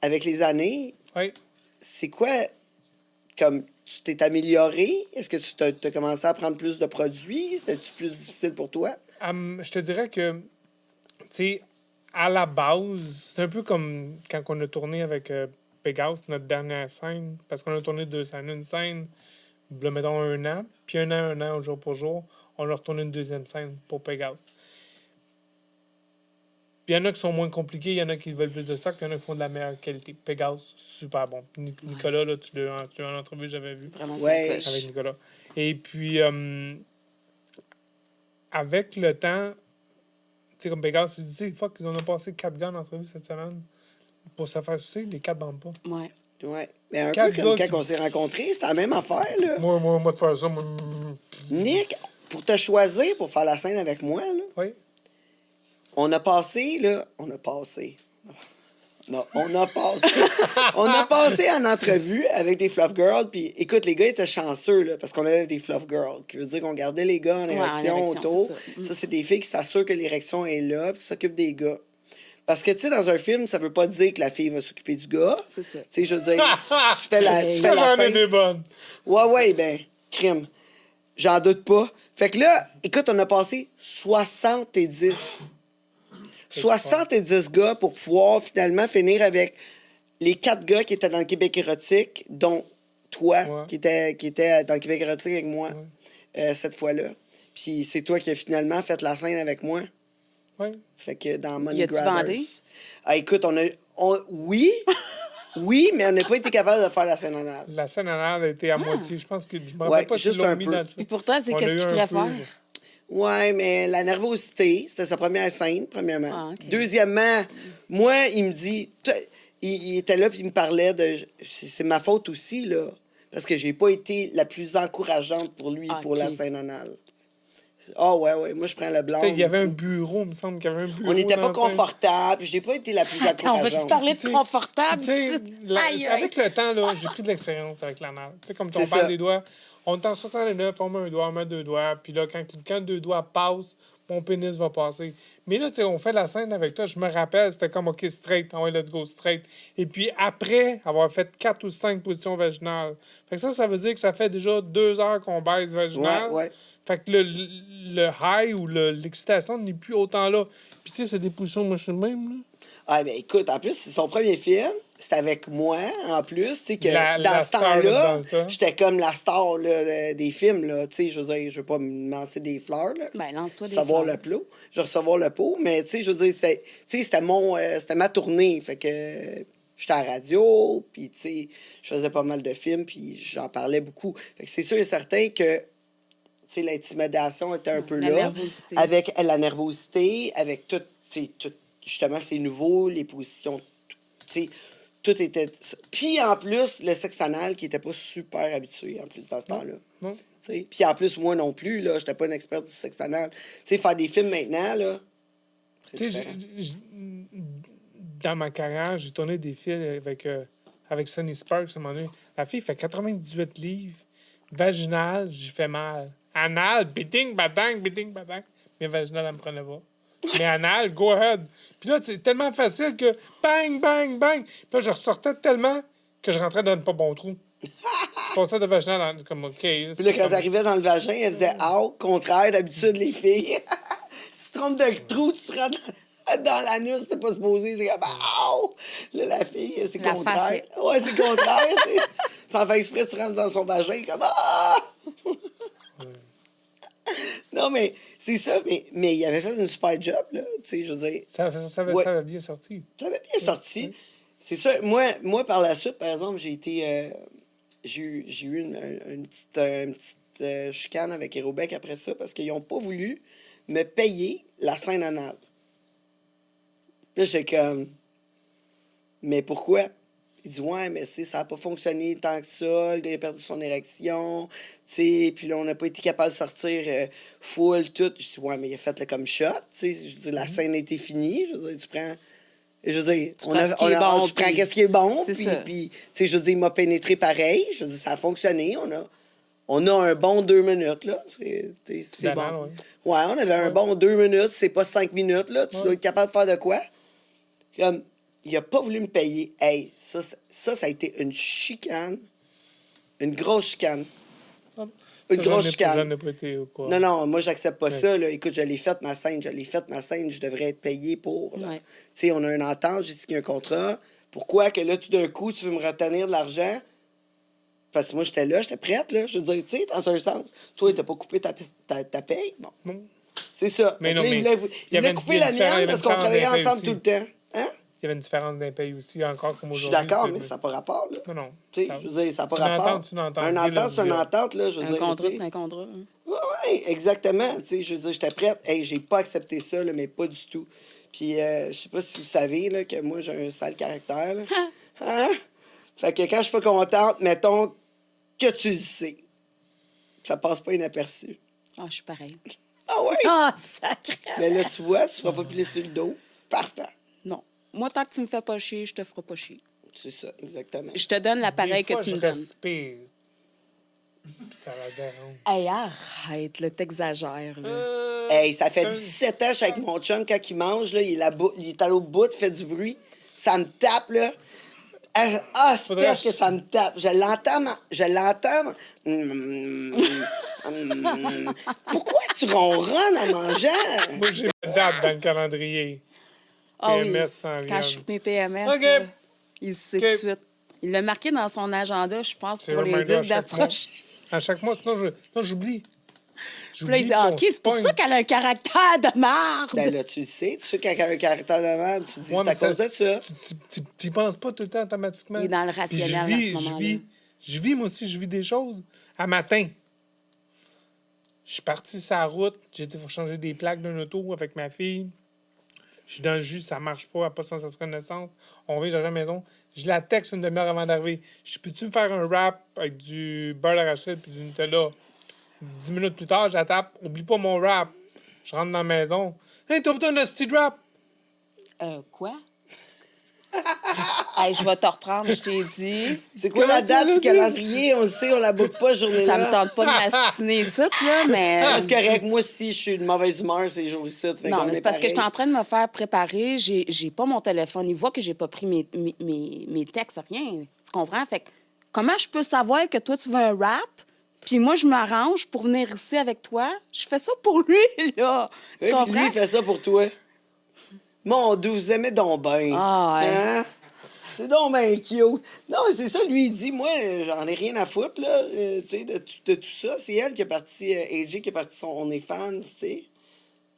avec les années, Oui. c'est quoi, comme, tu t'es amélioré? Est-ce que tu t'as commencé à prendre plus de produits? C'était-tu plus difficile pour toi? Je te dirais que, tu sais, à la base, c'est un peu comme quand on a tourné avec Pégase, notre dernière scène, parce qu'on a tourné 2 scènes. Une scène, là, mettons 1 an, puis 1 an, jour pour jour, on a retourné une 2e scène pour Pégase. Puis il y en a qui sont moins compliqués, il y en a qui veulent plus de stock, il y en a qui font de la meilleure qualité. Pégase, super bon. Nicolas, là, tu l'as en entrevue, j'avais vu. Vraiment, Ouais. ça coche. Avec Nicolas. Et puis, avec le temps, tu sais, comme Pégase, il dit, fuck, ils ont passé 4 gars en entrevue cette semaine pour se faire sucer, les 4 bandent pas. Ouais. Ouais. Mais un Quatre peu comme gars quand qui- on s'est rencontrés, c'était la même affaire, là. Moi, de faire ça, moi... Nick, pour te choisir pour faire la scène avec moi, là, Oui. on a passé. Non, on a passé. On a passé en entrevue avec des Fluff Girls. Puis écoute, les gars étaient chanceux, là, parce qu'on avait des Fluff Girls, qui veut dire qu'on gardait les gars en Ouais, en érection érection, autour. c'est ça. Ça, c'est des filles qui s'assurent que l'érection est là, puis qui s'occupent des gars. Parce que, tu sais, dans un film, ça veut pas dire que la fille va s'occuper du gars. C'est ça. Tu sais, je veux dire, tu fais la Ça, j'en ai scène. des bonnes. Ouais, ben, crime. J'en doute pas. Fait que là, écoute, on a passé 70 gars pour pouvoir finalement finir avec les 4 gars qui étaient dans le Québec érotique, dont toi, Ouais. qui était dans le Québec érotique avec moi Ouais. cette fois-là. Puis c'est toi qui as finalement fait la scène avec moi. Ouais. Fait que dans Money Y a-tu Grabbers. bandé? Ah, écoute, oui, oui, mais on n'a pas été capable de faire la scène anale. La scène anale a été à moitié. Je pense que je me Ouais, rappelle pas juste s'ils l'ont un mis peu. dans le film. Puis pourtant, c'est On a qu'est-ce eu qu'il un pourrait peu. faire? Ouais, mais la nervosité, c'était sa première scène, premièrement. Ah, ok. Deuxièmement, moi, il me dit... Il était là, puis il me parlait de... C'est ma faute aussi, là. Parce que j'ai pas été la plus encourageante pour lui Ah, pour ok. la scène anale. Ah ouais, moi, je prends le blanc. Il y avait un bureau, il me semble qu'il y avait un bureau. On n'était pas dans la scène. confortable, j'ai pas été la plus Attends, on va-tu encourageante. parler de Puis, tu sais, confortable? Tu sais, Aïe, aïe. avec le temps, là, j'ai pris de l'expérience avec l'anal. Tu sais, comme on C'est parle ça. des doigts, on est en 69, on met un doigt, on met 2 doigts, puis là, quand 2 doigts passent, mon pénis va passer. Mais là, tu sais, on fait la scène avec toi, je me rappelle, c'était comme, OK, straight, ouais, let's go, straight. Et puis après avoir fait 4 ou 5 positions vaginales, fait que ça veut dire que ça fait déjà 2 heures qu'on baise vaginal. Ouais. Fait que le high ou l'excitation n'est plus autant là. Puis tu sais, c'est des positions, moi, je suis le même, là. Ah, ben écoute, en plus, c'est son premier film. C'était avec moi, en plus. Tu sais, que La dans ce star, là, temps-là, dans le temps. j'étais comme la star là, des films, là. Tu sais, je veux dire, je veux pas me lancer des fleurs, là. Ben, lance-toi des Recevoir fleurs. le plot. Je vais recevoir le pot, mais tu sais, je veux dire, c'était ma tournée. Fait que j'étais à la radio, puis tu sais, je faisais pas mal de films, puis j'en parlais beaucoup. Fait que c'est sûr et certain que, tu sais, l'intimidation était un peu La là. nervosité. Avec la nervosité, avec tout, tu sais, tout, justement, c'est nouveau, les positions, tu sais, tout était... Puis en plus, le sexe anal qui était pas super habitué, en plus, dans ce temps-là. Non? Tu sais. Puis en plus, moi non plus, là, j'étais pas une experte du sexe anal. Tu sais, faire des films maintenant, là, c'est Tu sais, différent. dans ma carrière, j'ai tourné des films avec Sonny Sparks à un moment donné. La fille fait 98 livres. Vaginal, j'ai fait mal. Anal, biting, badang, mais vaginal, elle me prenait pas. Mais anal, go ahead. Puis là, c'est tellement facile que bang, bang, bang. Puis là, je ressortais tellement que je rentrais dans le pas bon trou. Je passais de vaginal comme OK. Puis là, quand t'arrivais dans le vagin, elle faisait « Au contraire, d'habitude, les filles. Si tu te trompes de trou, tu seras dans l'anus, c'est pas supposé. C'est comme « Au! » Là, la fille, c'est La contraire. facette. Ouais, c'est contraire. Sans faire exprès, tu rentres dans son vagin comme « Ah! » Non, mais c'est ça. Mais il avait fait une super job, là. Tu sais, je veux dire... Ça Ouais. avait bien sorti. Ça avait bien sorti. C'est ça. Moi, par la suite, par exemple, j'ai été... j'ai eu une petite chicane avec Aérobec après ça parce qu'ils n'ont pas voulu me payer la scène anale. Puis là, j'étais comme... Mais pourquoi? Il dit, ouais, mais ça n'a pas fonctionné tant que ça. Le gars a perdu son érection. Tu sais, puis là, on n'a pas été capable de sortir full, tout. Je dis, ouais, mais il a fait le comme shot. Tu sais, je veux dire, la scène a été finie. Je veux dire, tu prends. Je veux dire, Tu prends ce qui est bon, tu prends puis- qu'est-ce qui est bon. C'est Puis, ça. tu sais, je veux dire, il m'a pénétré pareil. Je veux dire, ça a fonctionné. On a un bon 2 minutes, là. C'est Banal, bon. ouais. Ouais, on avait un bon 2 minutes. C'est pas 5 minutes, là. Tu dois être capable de faire de quoi? Comme, il a pas voulu me payer. Hey, ça a été une chicane. Une grosse chicane. Une grosse chicane. J'en ai pas été ou quoi. Non, moi, j'accepte pas Ouais. ça. Là. Écoute, je l'ai faite, ma scène. Je devrais être payé pour. là. Ouais. Tu sais, on a une entente, j'ai signé un contrat. Pourquoi que là, tout d'un coup, tu veux me retenir de l'argent? Parce que moi, j'étais là, j'étais prête, là. Je veux dire, tu sais, dans un sens. Toi, t'as pas coupé ta paye. Bon, Non. c'est ça. Mais Fait que non, là, mais il voulait il y avait couper une la différence- il y mienne avait parce une qu'on différence travaillait d'impayés ensemble aussi. tout le temps. Hein? Il y avait une différence d'impaye aussi, encore comme Je suis aujourd'hui. d'accord, tu mais sais, ça n'a pas rapport, là. Non. Tu sais, je veux dire, ça n'a pas Une rapport. entente, c'est une entente. Un entente, c'est une Là, entente, là. Je veux Un dire, contrat, tu sais. c'est un contrat. hein. Oui, exactement. Tu sais, je veux dire, j'étais prête. Hey, j'ai pas accepté ça, là, mais pas du tout. Puis, je sais pas si vous savez là, que moi, j'ai un sale caractère. Là. Hein? Fait que quand je suis pas contente, mettons que tu le sais. Ça passe pas inaperçu. Ah, je suis pareil. Ah oui? Ah, sacré! Mais là, tu vois, tu ne feras pas piler sur le dos. Parfait. Non. Moi, tant que tu me fais pas chier, je te ferai pas chier. C'est ça, exactement. Je te donne l'appareil des fois, que tu je me donnes. respire. Ça la dérange. Hey, arrête, là, t'exagères, là. Hey, ça fait 17 ans, je suis avec mon chum, quand il mange, là, il est à l'autre bout, il fait du bruit. Ça me tape, là. C'est Faudrait parce que ça me tape. Je l'entends. Pourquoi tu ronronnes en mangeant? Moi, j'ai ma date dans le calendrier. Ah oui, PMS s'en quand vient. je suis mes PMS, OK. là, il sait OK. tout de suite. Il l'a marqué dans son agenda, je pense, C'est pour les reminder à 10 chaque mois. d'approche. À chaque mois, sinon, j'oublie. Puis là, il dit, OK, c'est pour ça qu'elle a un caractère de marde. Ben là, tu le sais. Tu sais, quand il a un caractère de merde, tu te dis Ouais, c'est à cause de ça. Tu y penses pas tout le temps automatiquement. Il est dans le Puis rationnel à ce moment-là. Je vis, moi aussi, je vis des choses. À matin, je suis parti sur la route. J'ai été pour changer des plaques d'un auto avec ma fille. Je suis dans le jus, ça marche pas, elle n'a pas sans reconnaissance. On vient, j'arrive à la maison. Je la texte une demi-heure avant d'arriver. Je peux-tu me faire un wrap avec du beurre d'arachide puis du Nutella? 10 minutes plus tard, je la tape. Oublie pas mon wrap. Je rentre dans la maison. Hey, t'as besoin d'un style wrap? Quoi? Hey, je vais te reprendre, je t'ai dit. C'est quoi la date du calendrier? On le sait, on la boucle pas, journée-là. Ça me tente pas de m'astiner ça, là, mais... C'est correct. Moi, si je suis de mauvaise humeur ces jours-ci, Non, mais c'est parce que je suis en train de me faire préparer. J'ai pas mon téléphone. Il voit que j'ai pas pris mes textes, rien. Tu comprends? Fait que comment je peux savoir que toi, tu veux un rap, puis moi, je m'arrange pour venir ici avec toi? Je fais ça pour lui, là. Tu Et puis comprends? lui, il fait ça pour toi. Mon Dieu, vous aimez donc bien. Ah, ouais. Hein? C'est donc bien cute. Non, c'est ça, lui, il dit, moi, j'en ai rien à foutre, là, tu sais, de tout ça. C'est elle qui est partie, AJ qui est partie son OnlyFans, tu sais.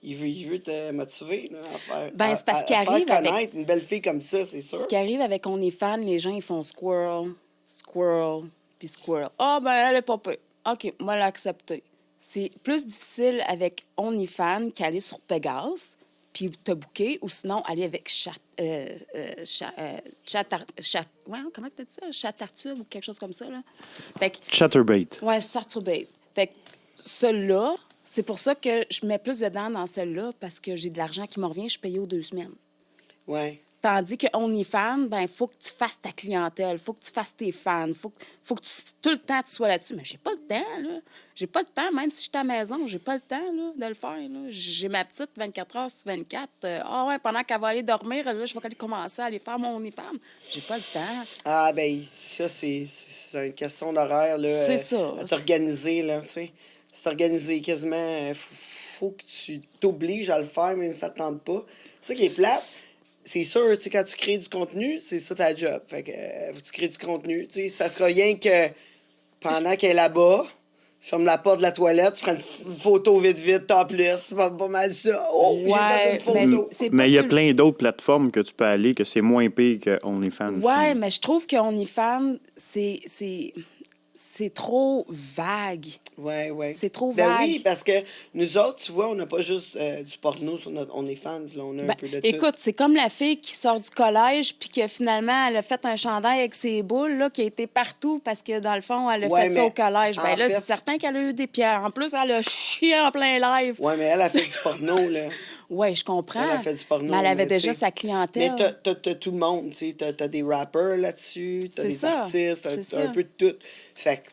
Il veut te motiver, là, à faire... Ben, c'est parce qu'il à faire arrive avec- connaître une belle fille comme ça, c'est sûr. Ce qui arrive avec OnlyFans, les gens, ils font squirrel, squirrel, puis squirrel. Ah, ben, elle est pas peu. OK, moi, l'accepter. C'est plus difficile avec OnlyFans qu'aller sur Pegasus, puis te booker, ou sinon aller avec comment tu dit ça? Chatartube ou quelque chose comme ça, là. Fait que, Chatterbait. ouais, Sartubate. Fait que celle-là, c'est pour ça que je mets plus dedans dans celle-là, parce que j'ai de l'argent qui me revient, je suis payée aux 2 semaines. Ouais. Tandis que OnlyFans, ben, faut que tu fasses ta clientèle, faut que tu fasses tes fans, faut que tout le temps tu sois là-dessus. Mais j'ai pas le temps, là. J'ai pas le temps, même si je suis à la maison, j'ai pas le temps, là, de le faire, là. J'ai ma petite 24 heures sur 24. Ouais, pendant qu'elle va aller dormir, là, je vais aller commencer à aller faire mon OnlyFans. J'ai pas le temps. Ah, ben, ça, c'est une question d'horaire, là. C'est ça. À t'organiser, là, tu sais. C'est organisé quasiment. Faut que tu t'obliges à le faire, même si ça te tente pas. C'est ça qui est plate. C'est sûr, tu sais, quand tu crées du contenu, c'est ça ta job. Fait que, faut que tu crées du contenu. Tu sais, ça sera rien que pendant qu'elle est là-bas, tu fermes la porte de la toilette, tu prends une photo vite, topless. C'est pas mal ça. Oh, j'ai fait une mais photo. c'est pas Mais il y a tout le- plein d'autres plateformes que tu peux aller que c'est moins pire que OnlyFans. Ouais, mais je trouve que OnlyFans, c'est trop vague. Ouais, ouais. C'est trop Ben vague. oui, parce que nous autres, tu vois, on n'a pas juste du porno sur notre OnlyFans, là. On a un Ben, peu de tout. écoute, c'est comme la fille qui sort du collège puis que finalement, elle a fait un chandail avec ses boules, là, qui a été partout parce que, dans le fond, elle a Ouais, fait ça mais au collège. en Ben là, fait- c'est certain qu'elle a eu des pierres. En plus, elle a chié en plein live. Ouais, mais elle a fait du porno, là. Ouais, je comprends. Elle a fait du porno. Mais elle avait tu déjà sais. sa clientèle. Mais t'as tout le monde, tu sais. T'as des rappers là-dessus, t'as C'est des ça, artistes, c'est t'as ça. un peu de tout. Fait que.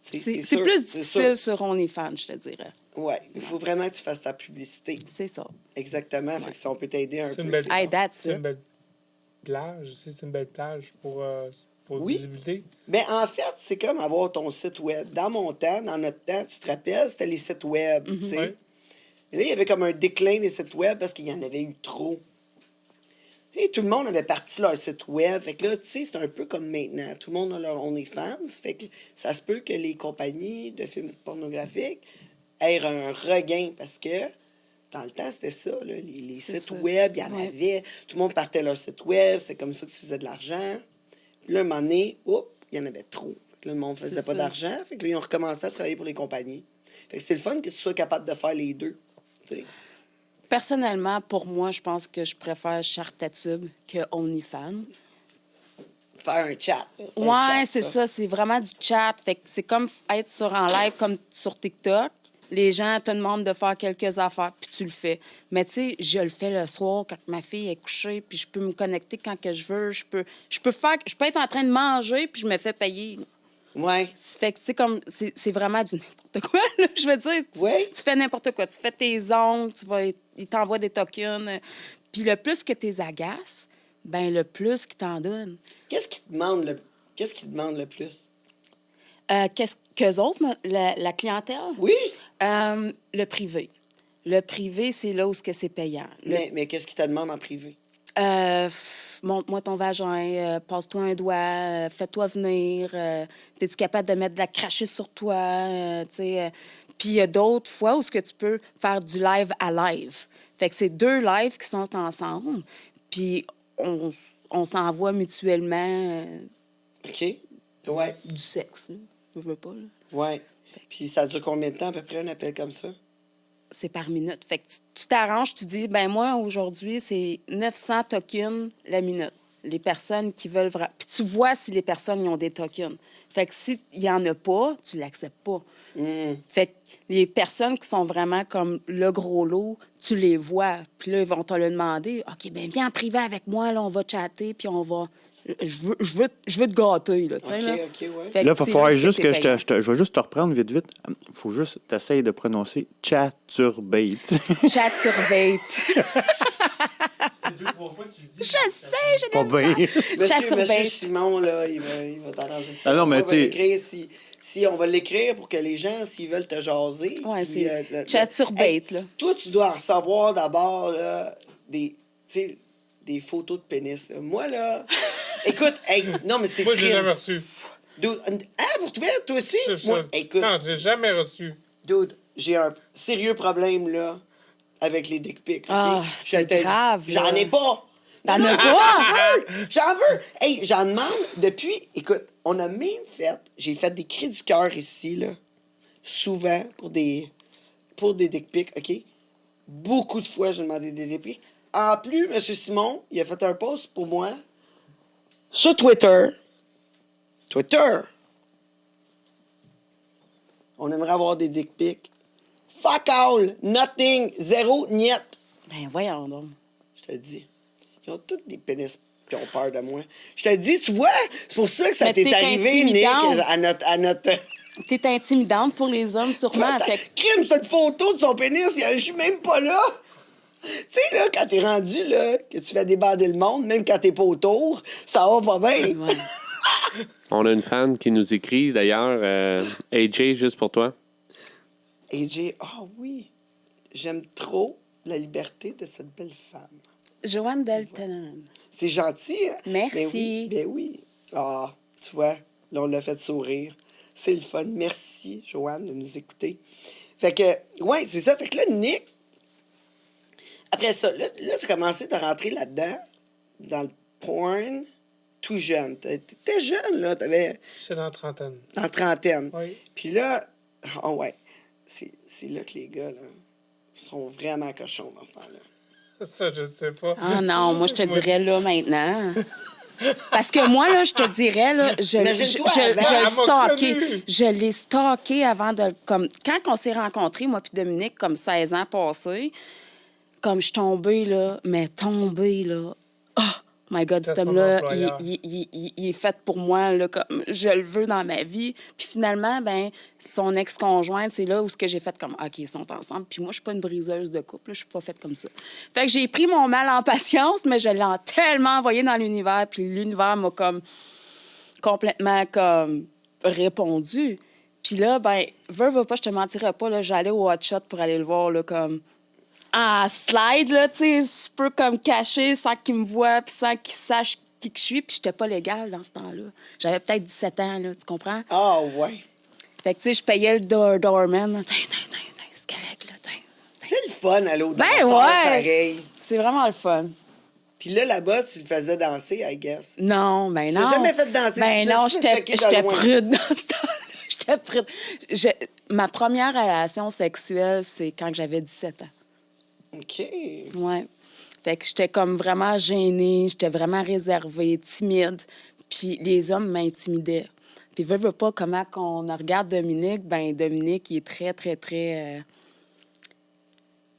C'est sûr, plus c'est difficile sûr. sur OnlyFans, je te dirais. Ouais, il faut vraiment que tu fasses ta publicité. C'est ça. Exactement. Fait que si on peut t'aider un C'est peu. une belle- c'est Hey, bon. that's C'est une it. belle plage. C'est une belle plage pour Oui. visibilité. Ben, en fait, c'est comme avoir ton site web. Dans mon temps, dans notre temps, tu te rappelles, c'était les sites web, tu sais. Ouais. Et là, il y avait comme un déclin des sites web parce qu'il y en avait eu trop. Et tout le monde avait parti leur site web. Fait que là, tu sais, c'est un peu comme maintenant. Tout le monde a leur OnlyFans. Fait que ça se peut que les compagnies de films pornographiques aient un regain parce que dans le temps, c'était ça. Là, les C'est sites ça. web, il y en Ouais. avait. Tout le monde partait leur site web. C'est comme ça que tu faisais de l'argent. Puis là, un moment donné, il y en avait trop. Fait que là, le monde faisait C'est pas ça. d'argent. Fait que là, ils ont recommencé à travailler pour les compagnies. Fait que c'est le fun que tu sois capable de faire les deux. Tu sais. Personnellement, pour moi, je pense que je préfère Chartatube que OnlyFans. Faire un chat. là. C'est un Ouais, chat, c'est ça. C'est vraiment du chat. Fait que c'est comme être en live comme sur TikTok. Les gens te demandent de faire quelques affaires, puis tu le fais. Mais tu sais, je le fais le soir quand ma fille est couchée, puis je peux me connecter quand que je veux. Je peux être en train de manger, puis je me fais payer. Ouais. Fait que, tu sais, comme, c'est vraiment du n'importe quoi, là. Je veux dire, tu fais n'importe quoi. Tu fais tes ongles, il t'envoie des tokens. Puis le plus que tu les agaces, ben le plus qu'ils t'en donnent. Qu'est-ce qu'ils demandent le plus? Qu'est-ce qu'eux autres, la clientèle? Oui. Le privé. Le privé, c'est là où c'est payant. Mais qu'est-ce qu'ils te demandent en privé? Montre-moi ton vagin, passe-toi un doigt, fais-toi venir, es-tu capable de mettre de la crachée sur toi, tu sais. Puis il y a d'autres fois où ce que tu peux faire du live à live. Fait que c'est 2 lives qui sont ensemble, puis on s'envoie mutuellement OK. Ouais. du sexe, là. Je veux pas, là. Ouais. Puis ça dure combien de temps à peu près un appel comme ça? C'est par minute. Fait que tu t'arranges, tu dis, ben moi, aujourd'hui, c'est 900 tokens la minute. Les personnes qui veulent vraiment... Puis tu vois si les personnes y ont des tokens. Fait que s'il n'y en a pas, tu l'acceptes pas. Fait que les personnes qui sont vraiment comme le gros lot, tu les vois. Puis là, ils vont te le demander. OK, ben viens en privé avec moi, là, on va chatter, puis on va... Je veux te gâter, là, tu sais, OK, là. OK, ouais. Fait Là, que il va c'est falloir là juste que c'est payant. je vais juste te reprendre vite. Il faut juste que tu essayes de prononcer chaturbate. Chaturbate. Je sais, j'ai Pas de la bien. Monsieur Chaturbate. Simon, là, il va t'arranger ça. Ah non, mais On va tu sais- l'écrire si on va l'écrire pour que les gens, s'ils veulent te jaser. Ouais, puis, c'est chaturbate, là. Toi, tu dois recevoir d'abord là, tu sais, des photos de pénis. Là. Moi, là... Écoute, hey, non, mais c'est Moi, j'ai triste. jamais reçu. Dude, pour toi, toi aussi? Je- Moi, écoute, Non, j'ai jamais reçu. dude, j'ai un sérieux problème, là, avec les dick pics, OK? Ah, Je c'est te dis, grave, là. J'en ai pas! T'en Non, as non, pas? J'en veux! Hey, j'en demande depuis... Écoute, on a même fait... J'ai fait des cris du cœur ici, là, souvent, pour des dick pics, OK? Beaucoup de fois, j'ai demandé des dick pics. En plus, M. Simon, il a fait un post pour moi sur Twitter. On aimerait avoir des dick pics. Fuck all! Nothing! Zéro! Niet! Ben voyons donc. Je te dis. Ils ont tous des pénis qui ont peur de moi. Je te dis, tu vois, c'est pour ça que ça Mais t'est t'es arrivé, Nick, intimidante. à notre... T'es intimidante pour les hommes, sûrement. Fait que Crime, c'est une photo de son pénis, je suis même pas là. Tu sais, là, quand t'es rendu, là, que tu fais débander le monde, même quand t'es pas autour, ça va pas bien. ouais. On a une fan qui nous écrit, d'ailleurs, AJ, juste pour toi. AJ, oui, j'aime trop la liberté de cette belle femme. Joanne Dalton. C'est gentil, hein? Merci. Ben oui. Ah, tu vois, là, on l'a fait sourire. C'est le fun. Merci, Joanne, de nous écouter. Fait que, ouais, c'est ça. Fait que là, Nick, après ça, là tu as commencé à rentrer là-dedans, dans le porn, tout jeune. T'étais jeune, là. T'avais J'étais dans la trentaine. en trentaine. Oui. Puis là, ouais, c'est là que les gars, là, sont vraiment cochons dans ce temps-là. Ça, je sais pas. Ah non, moi, je te Moi, dirais là maintenant. Parce que moi, là, je te dirais, là, Imagine-toi je avant. le Elle m'a stalké. connu. Je l'ai stalké avant de... Comme, quand on s'est rencontrés, moi puis Dominique, comme 16 ans passés, comme je suis tombée, là, mais tombée, là... Oh my God, cet C'était son homme-là, employeur. il est fait pour moi, là, comme je le veux dans ma vie. Puis finalement, ben son ex-conjointe, c'est là où ce que j'ai fait comme, OK, ils sont ensemble. Puis moi, je suis pas une briseuse de couple, là, je suis pas faite comme ça. Fait que j'ai pris mon mal en patience, mais je l'ai tellement envoyé dans l'univers, puis l'univers m'a comme complètement comme répondu. Puis là, ben, veux pas, je te mentirais pas, là, j'allais au Hot Shot pour aller le voir, là, comme en slide, là, tu sais, un peu comme caché, sans qu'il me voie, puis sans qu'il sache qui que je suis, puis j'étais pas légale dans ce temps-là. J'avais peut-être 17 ans, là, tu comprends? Ah, ouais. Fait que, tu sais, je payais le doorman, là, c'est correct, là, C'est le fun, à l'autre Ben danseur, ouais. pareil. C'est vraiment le fun. Puis là-bas, tu le faisais danser, I guess. Non, ben Tu non. l'as jamais fait danser, Ben tu l'as non, juste j'étais checké de j'étais loin. prude dans ce temps-là. J'étais prude. Ma première relation sexuelle, c'est quand j'avais 17 ans. OK. Ouais. Fait que j'étais comme vraiment gênée, j'étais vraiment réservée, timide. Puis les hommes m'intimidaient. Puis veux pas comment qu'on regarde Dominique, ben Dominique, il est très, très, très...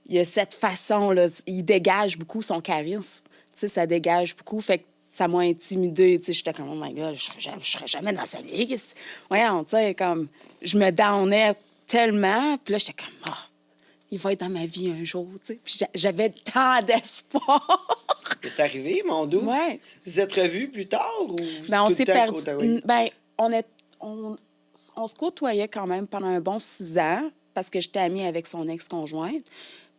il a cette façon, là, il dégage beaucoup son charisme. Tu sais, ça dégage beaucoup. Fait que ça m'a intimidée. Tu sais, j'étais comme, oh my God, je serais jamais dans sa ligue. Voyons, tu sais, comme, je me downais tellement. Puis là, j'étais comme, ah, il va être dans ma vie un jour, tu sais. Puis j'avais tant d'espoir. C'est arrivé, mon doux? Ouais. Vous êtes revus plus tard ou Ben, on tout s'est le temps perdu. côte à côte? Ben, on se côtoyait quand même pendant un bon 6 ans parce que j'étais amie avec son ex-conjointe.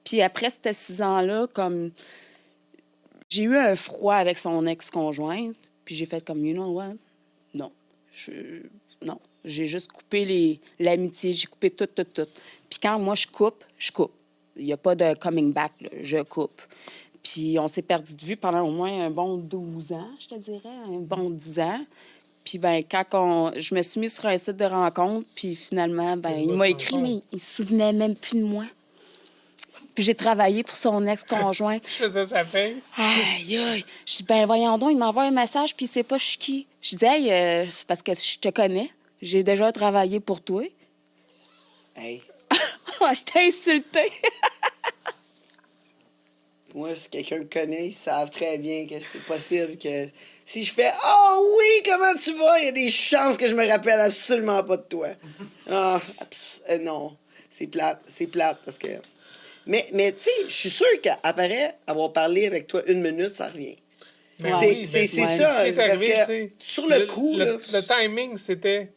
Puis après ces 6 ans-là, comme j'ai eu un froid avec son ex-conjointe, puis j'ai fait comme, you know what? Non. Non. J'ai juste coupé l'amitié, j'ai coupé tout. Puis quand moi, je coupe. Il n'y a pas de coming back, là. Je coupe. Puis on s'est perdu de vue pendant au moins un bon 12 ans, je te dirais, un bon 10 ans. Puis ben quand je me suis mis sur un site de rencontre, puis finalement, ben il m'a écrit, mais il se souvenait même plus de moi. Puis j'ai travaillé pour son ex-conjoint. Je faisais sa paye. Aïe, aïe. Je dis, ben voyons donc, il m'envoie un message, puis il sait pas je suis qui. Je dis, hey, c'est parce que je te connais. J'ai déjà travaillé pour toi. Hey, Je t'ai insulté. moi, si quelqu'un me connaît, ils savent très bien que c'est possible que si je fais « Oh oui, comment tu vas? » Il y a des chances que je me rappelle absolument pas de toi. Ah, non, c'est plate parce que... Mais tu sais, je suis sûre qu'après avoir parlé avec toi 1 minute, ça revient. Mais Wow. oui, C'est ben, ça, ce qui est parce arrivé, que tu sais, sur le coup, là- le timing, c'était...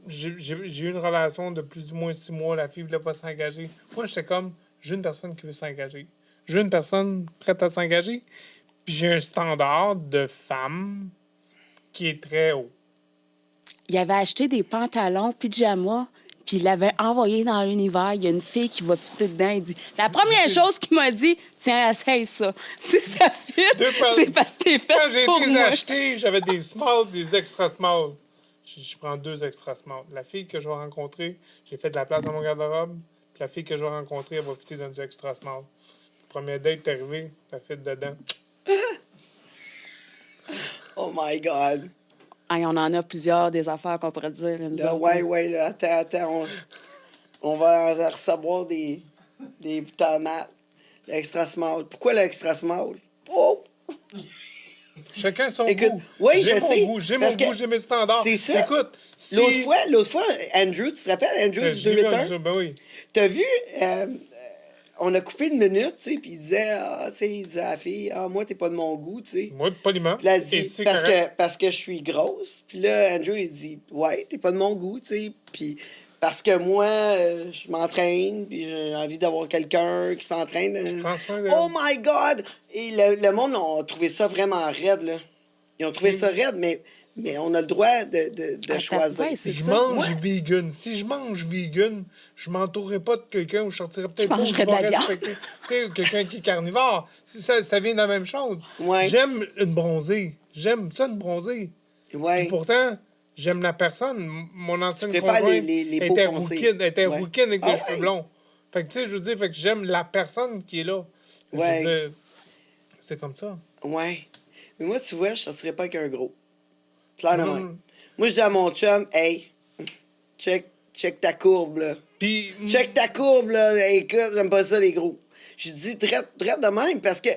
J'ai eu une relation de plus ou moins 6 mois, la fille ne voulait pas s'engager. Moi, j'étais comme, j'ai une personne qui veut s'engager. J'ai une personne prête à s'engager, puis j'ai un standard de femme qui est très haut. Il avait acheté des pantalons pyjama, puis il l'avait envoyé dans l'univers. Il y a une fille qui va fitter dedans. Il dit, la première chose qu'il m'a dit, tiens, essaye ça. Si ça fit, c'est parce que t'es Quand fait j'ai pour été les moi. acheter, j'avais des small, des extra small. Je prends 2 extra small. La fille que je vais rencontrer, j'ai fait de la place dans mon garde-robe. Puis la fille que je vais rencontrer, elle va fitter dans du extra small. Le premier date est arrivé, elle fit dedans. Oh my God. Hey, on en a plusieurs des affaires qu'on pourrait dire. Là, nous Là, autres. ouais, là, attends, on va en recevoir des tomates. L'extra small. Pourquoi l'extra small? Oh! Chacun son Écoute, goût. oui, j'ai je mon sais, goût, j'ai mon parce que goût, j'ai mes standards. c'est ça. Écoute, si... L'autre fois, Andrew, tu te rappelles, Andrew du Je l'ai vu 281? ben oui. T'as vu, on a coupé 1 minute, tu sais, puis il disait, il disait à la fille, moi, t'es pas de mon goût, tu sais. Moi, poliment. Puis là, elle Et dit, c'est parce correct. que je suis grosse. Puis là, Andrew, il dit, ouais, t'es pas de mon goût, tu sais. Puis parce que moi, je m'entraîne, puis j'ai envie d'avoir quelqu'un qui s'entraîne. Prends soin de... Oh my God! Et le monde a trouvé ça vraiment raide, là. Ils ont trouvé ça raide, mais on a le droit de Ah, choisir. ouais, c'est Je ça. mange Moi- vegan. Si je mange vegan, je m'entourerai pas de quelqu'un où je sortirais peut-être pas. mangerais qui va de la viande. respecter. Tu sais, quelqu'un qui est carnivore. Ça vient de la même chose. Ouais. J'aime une bronzée. J'aime ça, une bronzée. Ouais. Et pourtant, j'aime la personne. Mon ancienne Tu préfères conjointe les peaux était foncées. rouquine, était Ouais. rouquine avec Ah les cheveux ouais? blonds. Fait que, tu sais, je veux dire, fait que j'aime la personne qui est là. Je veux Ouais. dire, c'est comme ça. Ouais. Mais moi, tu vois, je sortirais pas avec un gros. Clairement. Mm. Moi, je dis à mon chum, hey, check ta courbe, là. Puis, Check ta courbe, là. Écoute, j'aime pas ça, les gros. Je dis, traite de même, parce que,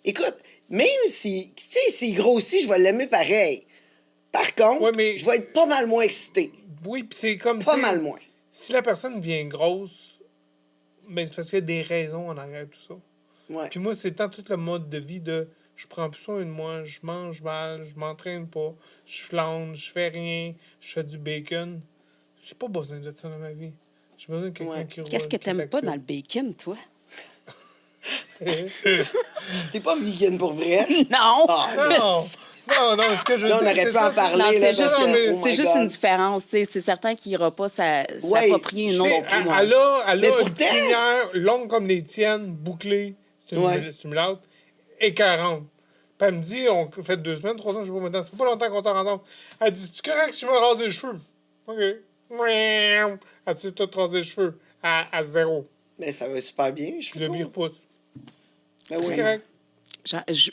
écoute, même si, tu sais, s'il grossit, je vais l'aimer pareil. Par contre, Ouais, mais- je vais être pas mal moins excité. oui, puis c'est comme... Pas tu sais, mal moins. Si la personne devient grosse, ben c'est parce qu'il y a des raisons en arrière de tout ça. Ouais. Puis moi, c'est tant tout le mode de vie de je prends plus soin de moi, je mange mal, je m'entraîne pas, je flâne, je fais rien, je fais du bacon. J'ai pas besoin de ça dans ma vie. J'ai besoin de quelqu'un Ouais. qui roule, Qu'est-ce que qui est t'aimes pas actif. dans le bacon, toi? T'es pas vegan pour vrai? Non! Non, ce que je veux Là, on dire, aurait c'est pu en ça. parler. Non, là, c'était juste, parce que, oh c'est my juste God. une différence. Tu sais, c'est certain qu'il n'ira pas s'approprier une je autre. comprends. Ouais. Elle a Mais une pourtant- crinière longue comme les tiennes, bouclée, c'est une Ouais. stimulante, écœurante. Puis elle me dit, on fait 2 semaines, 3 ans, je sais pas maintenant, ça fait pas longtemps qu'on s'en ensemble. Elle dit, tu correct si je me raser les cheveux? OK. Miaou. Elle s'est toute rasé les cheveux à 0. Mais ça va super bien, je Puis suis le cool. repousse. Ben C'est oui. correct.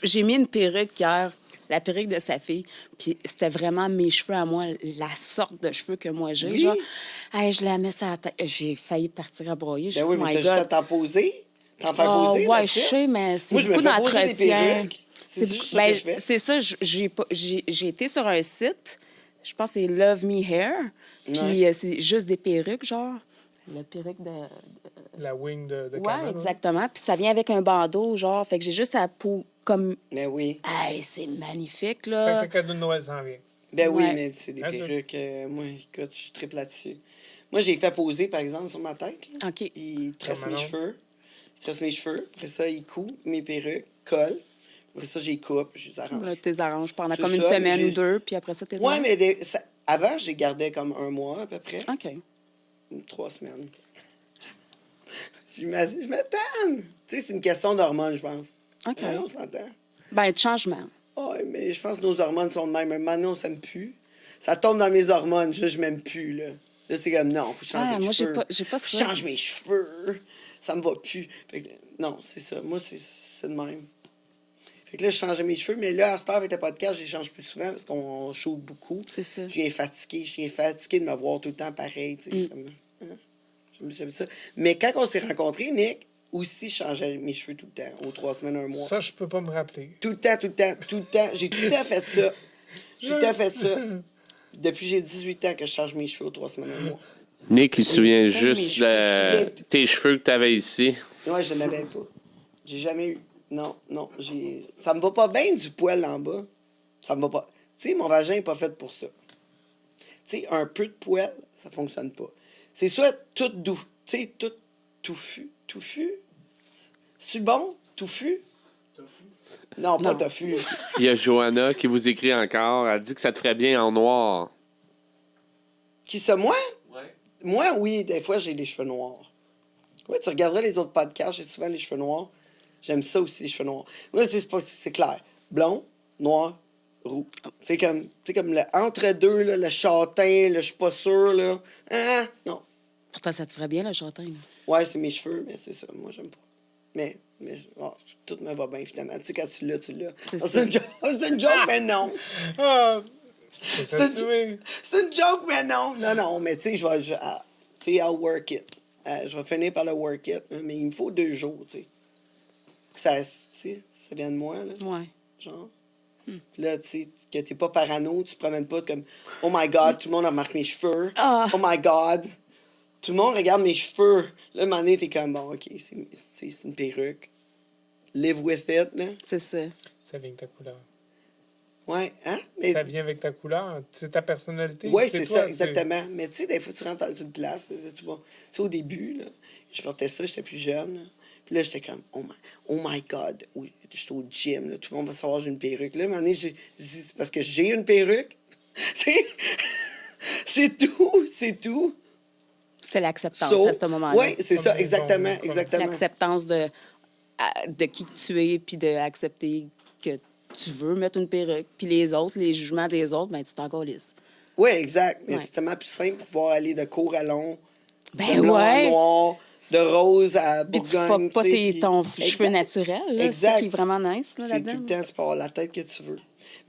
J'ai mis une perruque hier, la perruque de sa fille, puis c'était vraiment mes cheveux à moi, la sorte de cheveux que moi j'ai. Oui. Genre, hey, je la mets sur la tête. J'ai failli partir à broyer. Je Ben suis oui, oh mais my t'as juste à God. t'en poser. T'en faire Ah, poser. ouais, that's je it. sais, mais c'est Moi, je me beaucoup fais poser des d'entretien. perruques. C'est juste ça que je fais. C'est ça, j'ai été sur un site, je pense que c'est Love Me Hair, puis c'est juste des perruques, genre. La perruque de... La wing de Ouais, Cameron, exactement. Puis ça vient avec un bandeau, genre. Fait que j'ai juste la peau comme... Mais oui. Hey, c'est magnifique, Fait là. que le cadeau de Noël s'en vient. Ben oui, Ouais. mais c'est des Ah, ça. perruques. Moi, écoute, je tripe là-dessus. Moi, j'ai fait poser, par exemple, sur ma tête. Là. OK. Il tresse Comme mes Manon. cheveux. Il tresse mes cheveux. Après ça, il coud mes perruques, colle. Après ça, j'y coupe, je les arrange. Là, t'es arranges pendant C'est comme une ça, semaine j'ai- ou deux, puis après ça, t'es Ouais, mais avant, je les gardais comme un mois à peu près. OK. 3 semaines. je m'attends. Tu sais, c'est une question d'hormones, je pense. OK. Ouais, on s'entend. Ben, de changement. Ouais, mais je pense que nos hormones sont de même. Maintenant, ça me pue. Ça tombe dans mes hormones. Je m'aime plus, là. Là, c'est comme, non, faut changer mes Moi, cheveux. j'ai pas Faut ça. change mes cheveux. Ça me va plus. Fait que, non, c'est ça. Moi, c'est de même. Fait que là, je changeais mes cheveux. Mais là, à cette heure, avec le podcast, je les change plus souvent parce qu'on shoot beaucoup. C'est ça. Je viens fatigué. Je viens fatigué de me voir tout le temps pareil. Tu sais, je suis comme, hein? J'aime ça. Mais quand on s'est rencontrés, Nick, aussi, je changeais mes cheveux tout le temps. Aux 3 semaines, un mois. Ça, je peux pas me rappeler. Tout le temps, tout le temps, tout le temps. J'ai tout le temps fait ça. Tout le temps fait ça. Depuis que j'ai 18 ans que je change mes cheveux aux 3 semaines, un mois. Nick, il se souvient mes juste cheveux. de tes cheveux que tu avais ici. Ouais, je n'avais pas. J'ai jamais eu. Non, non. Ça me va pas bien du poil en bas. Ça me va pas. Tu sais, mon vagin n'est pas fait pour ça. Tu sais, un peu de poil, ça fonctionne pas. C'est soit tout doux. Tu sais, tout touffu. Touffu? C'est bon? Touffu? Non, pas Non. touffu. Il y a Johanna qui vous écrit encore. Elle dit que ça te ferait bien en noir. Qui ça, moi? Ouais. Moi, oui, des fois, j'ai les cheveux noirs. Oui, tu regarderas les autres podcasts, j'ai souvent les cheveux noirs. J'aime ça aussi, les cheveux noirs. Oui, c'est clair. Blond, noir, roux. C'est comme le entre-deux, là, le châtain, le je suis pas sûr, là. Ah, non. Pourtant, ça te ferait bien, le châtain. Là. Ouais, c'est mes cheveux, mais c'est ça. Moi, j'aime pas. Mais tout me va bien, finalement. Tu sais, quand tu l'as, tu l'as. C'est Ah, ça. c'est une joke, mais non. Ah! C'est C'est ça, une- tuer. C'est une joke, mais non. Non, mais tu sais, tu sais, I'll work it. Je vais finir par le work it, hein, mais il me faut 2 jours, tu sais. Que ça, tu sais, ça vient de moi, là, Ouais. genre. Puis là, tu sais, que t'es pas parano, tu te promènes pas comme « Oh my God, tout le monde remarque mes cheveux. Ah. Oh my God. » Tout le monde regarde mes cheveux. Là, à un moment donné, t'es comme « Bon, OK, c'est une perruque. Live with it, là. C'est ça. Ça vient avec ta couleur. » Ouais, hein? Mais Ça vient avec ta couleur. C'est ta personnalité. oui, c'est toi, ça, exactement. Mais tu sais, des fois, tu rentres dans une classe, là, tu vois. Tu sais, au début, là, je portais ça, j'étais plus jeune. Là. Puis là, j'étais comme, oh my God, oui, j'étais au gym, là, tout le monde va savoir que j'ai une perruque. Là, à un moment donné, j'ai dit, c'est parce que j'ai une perruque. c'est tout, c'est tout. C'est l'acceptance So, à ce moment-là. oui, c'est Comme ça, les exactement, ongles, comme- exactement. L'acceptance de qui que tu es, puis d'accepter que tu veux mettre une perruque. Puis les autres, les jugements des autres, ben tu t'en calisses. Oui, exact. Mais Ouais. c'est tellement plus simple pour pouvoir aller de court à long, Ben de blond à ouais. noir, de rose à Puis tu bourgogne. fuck pas tu sais, ton puis- cheveu Exact. naturel. là. C'est Exact. ça qui est vraiment nice là, C'est là-dedans. tout le temps, tu peux avoir la tête que tu veux.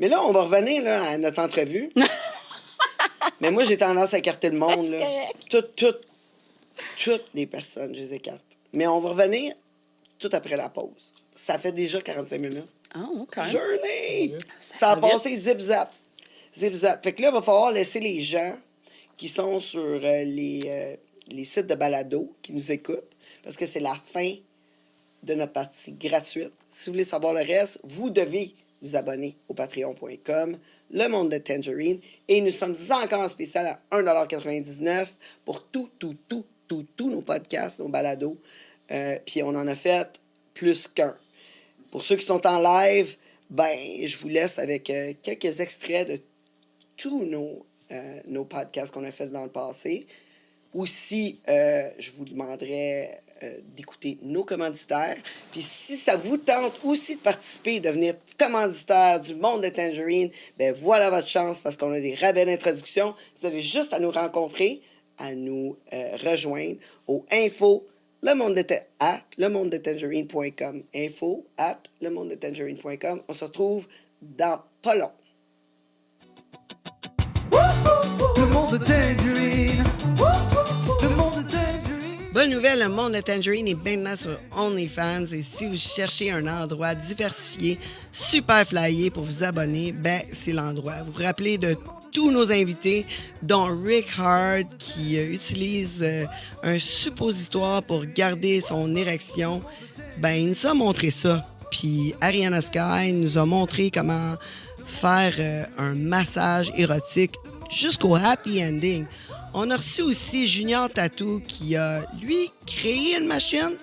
Mais là, on va revenir là, à notre entrevue. Mais moi, j'ai tendance à écarter le monde. C'est Là. correct. Toutes les personnes, je les écarte. Mais on va revenir tout après la pause. Ça fait déjà 45 minutes. Ah, OK. Journée! Ça Ça a va vite. passé zip-zap. Zip-zap. Fait que là, il va falloir laisser les gens qui sont sur les sites de balado, qui nous écoutent, parce que c'est la fin de notre partie gratuite. Si vous voulez savoir le reste, vous devez vous abonner au patreon.com, Le Monde de Tangerine, et nous sommes encore en spécial à 1,99$ pour tous nos podcasts, nos balados. Puis on en a fait plus qu'un. Pour ceux qui sont en live, ben, je vous laisse avec quelques extraits de tous nos podcasts qu'on a fait dans le passé. Aussi, je vous demanderai d'écouter nos commanditaires. Puis si ça vous tente aussi de participer et devenir commanditaire du Monde de Tangerine, ben voilà votre chance parce qu'on a des rabais d'introduction. Vous avez juste à nous rencontrer, à nous rejoindre au info lemondetangerine.com. Info @ lemondetangerine.com. On se retrouve dans pas long. Le monde de Tangerine. Le monde de Tangerine. Bonne nouvelle, le monde de Tangerine est maintenant sur OnlyFans et si vous cherchez un endroit diversifié, super flyé pour vous abonner, ben c'est l'endroit. Vous vous rappelez de tous nos invités, dont Rick Hard qui utilise un suppositoire pour garder son érection. Ben, il nous a montré ça. Puis Ariana Sky nous a montré comment faire un massage érotique jusqu'au happy ending. On a reçu aussi Junior Tattoo qui a, lui, créé une machine,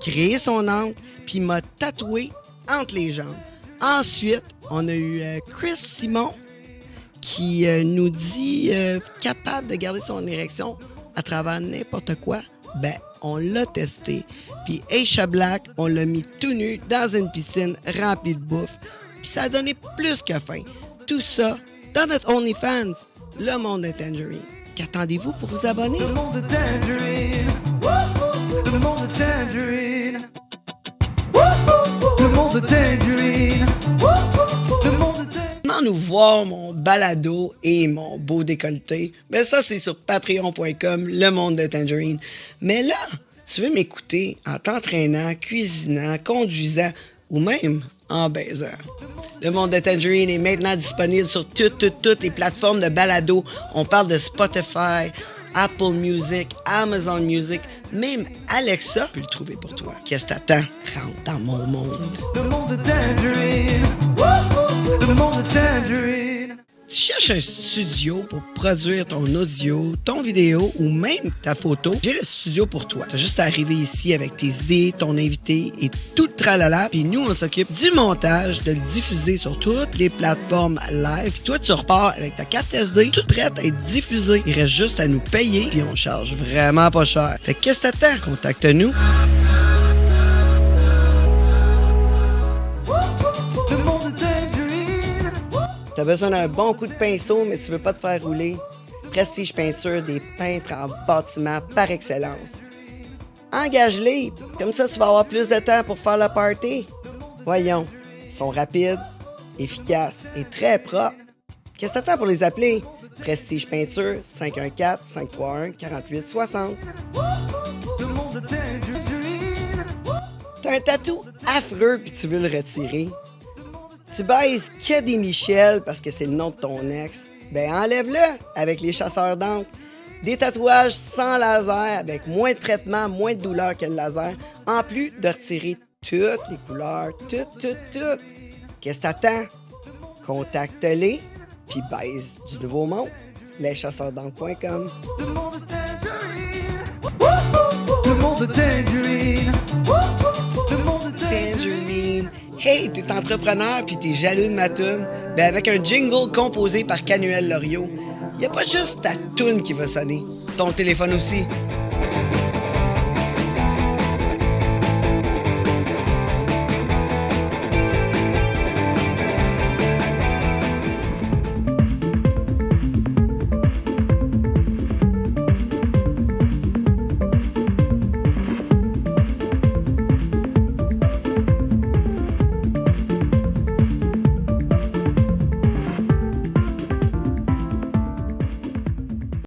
créé son ongle, puis m'a tatoué entre les jambes. Ensuite, on a eu Chris Simon qui nous dit capable de garder son érection à travers n'importe quoi. Ben, on l'a testé. Puis Aisha Black, on l'a mis tout nu dans une piscine remplie de bouffe. Puis ça a donné plus que faim. Tout ça dans notre OnlyFans, le monde de Tangerine. Qu'attendez-vous pour vous abonner? Le monde de Tangerine. Wouhou! Le monde de Tangerine. Wouhou! Le monde de Tangerine. Wouhou! Le monde de Tangerine. Comment nous voir mon balado et mon beau décolleté? Ben ça, c'est sur patreon.com, le monde de Tangerine. Mais là, tu veux m'écouter en t'entraînant, cuisinant, conduisant ou même en baisant. Le monde de Tangerine est maintenant disponible sur toutes les plateformes de balado. On parle de Spotify, Apple Music, Amazon Music, même Alexa peut le trouver pour toi. Qu'est-ce que t'attends? Rentre dans mon monde. Le monde de Tangerine. Wouhou! Le monde de Tangerine. Tu cherches un studio pour produire ton audio, ton vidéo ou même ta photo, j'ai le studio pour toi. Tu as juste à arriver ici avec tes idées, ton invité et tout le tralala. Puis nous, on s'occupe du montage, de le diffuser sur toutes les plateformes live. Puis toi, tu repars avec ta carte SD, toute prête à être diffusée. Il reste juste à nous payer, puis on charge vraiment pas cher. Fait que qu'est-ce que t'attends? Contacte-nous. Le monde de Tangerine. T'as besoin d'un bon coup de pinceau, mais tu veux pas te faire rouler. Prestige Peinture, des peintres en bâtiment par excellence. Engage-les, comme ça tu vas avoir plus de temps pour faire la party. Voyons, ils sont rapides, efficaces et très propres. Qu'est-ce que t'attends pour les appeler? Prestige Peinture, 514-531-4860. Le monde de Tangerine. T'as un tatou affreux puis tu veux le retirer. Tu baises que des Michel parce que c'est le nom de ton ex. Ben enlève-le avec les chasseurs d'encre. Des tatouages sans laser avec moins de traitement, moins de douleur que le laser. En plus de retirer toutes les couleurs, toutes. Qu'est-ce que t'attends? Contacte-les puis baise du nouveau monde. leschasseursdencre.com. Le monde de Tangerine. Wouhou! Le monde de Tangerine. Wouhou! Le monde de Tangerine. Hey, t'es entrepreneur puis t'es jaloux de ma toune? Ben avec un jingle composé par Canuel Loriot, y a pas juste ta toune qui va sonner, ton téléphone aussi.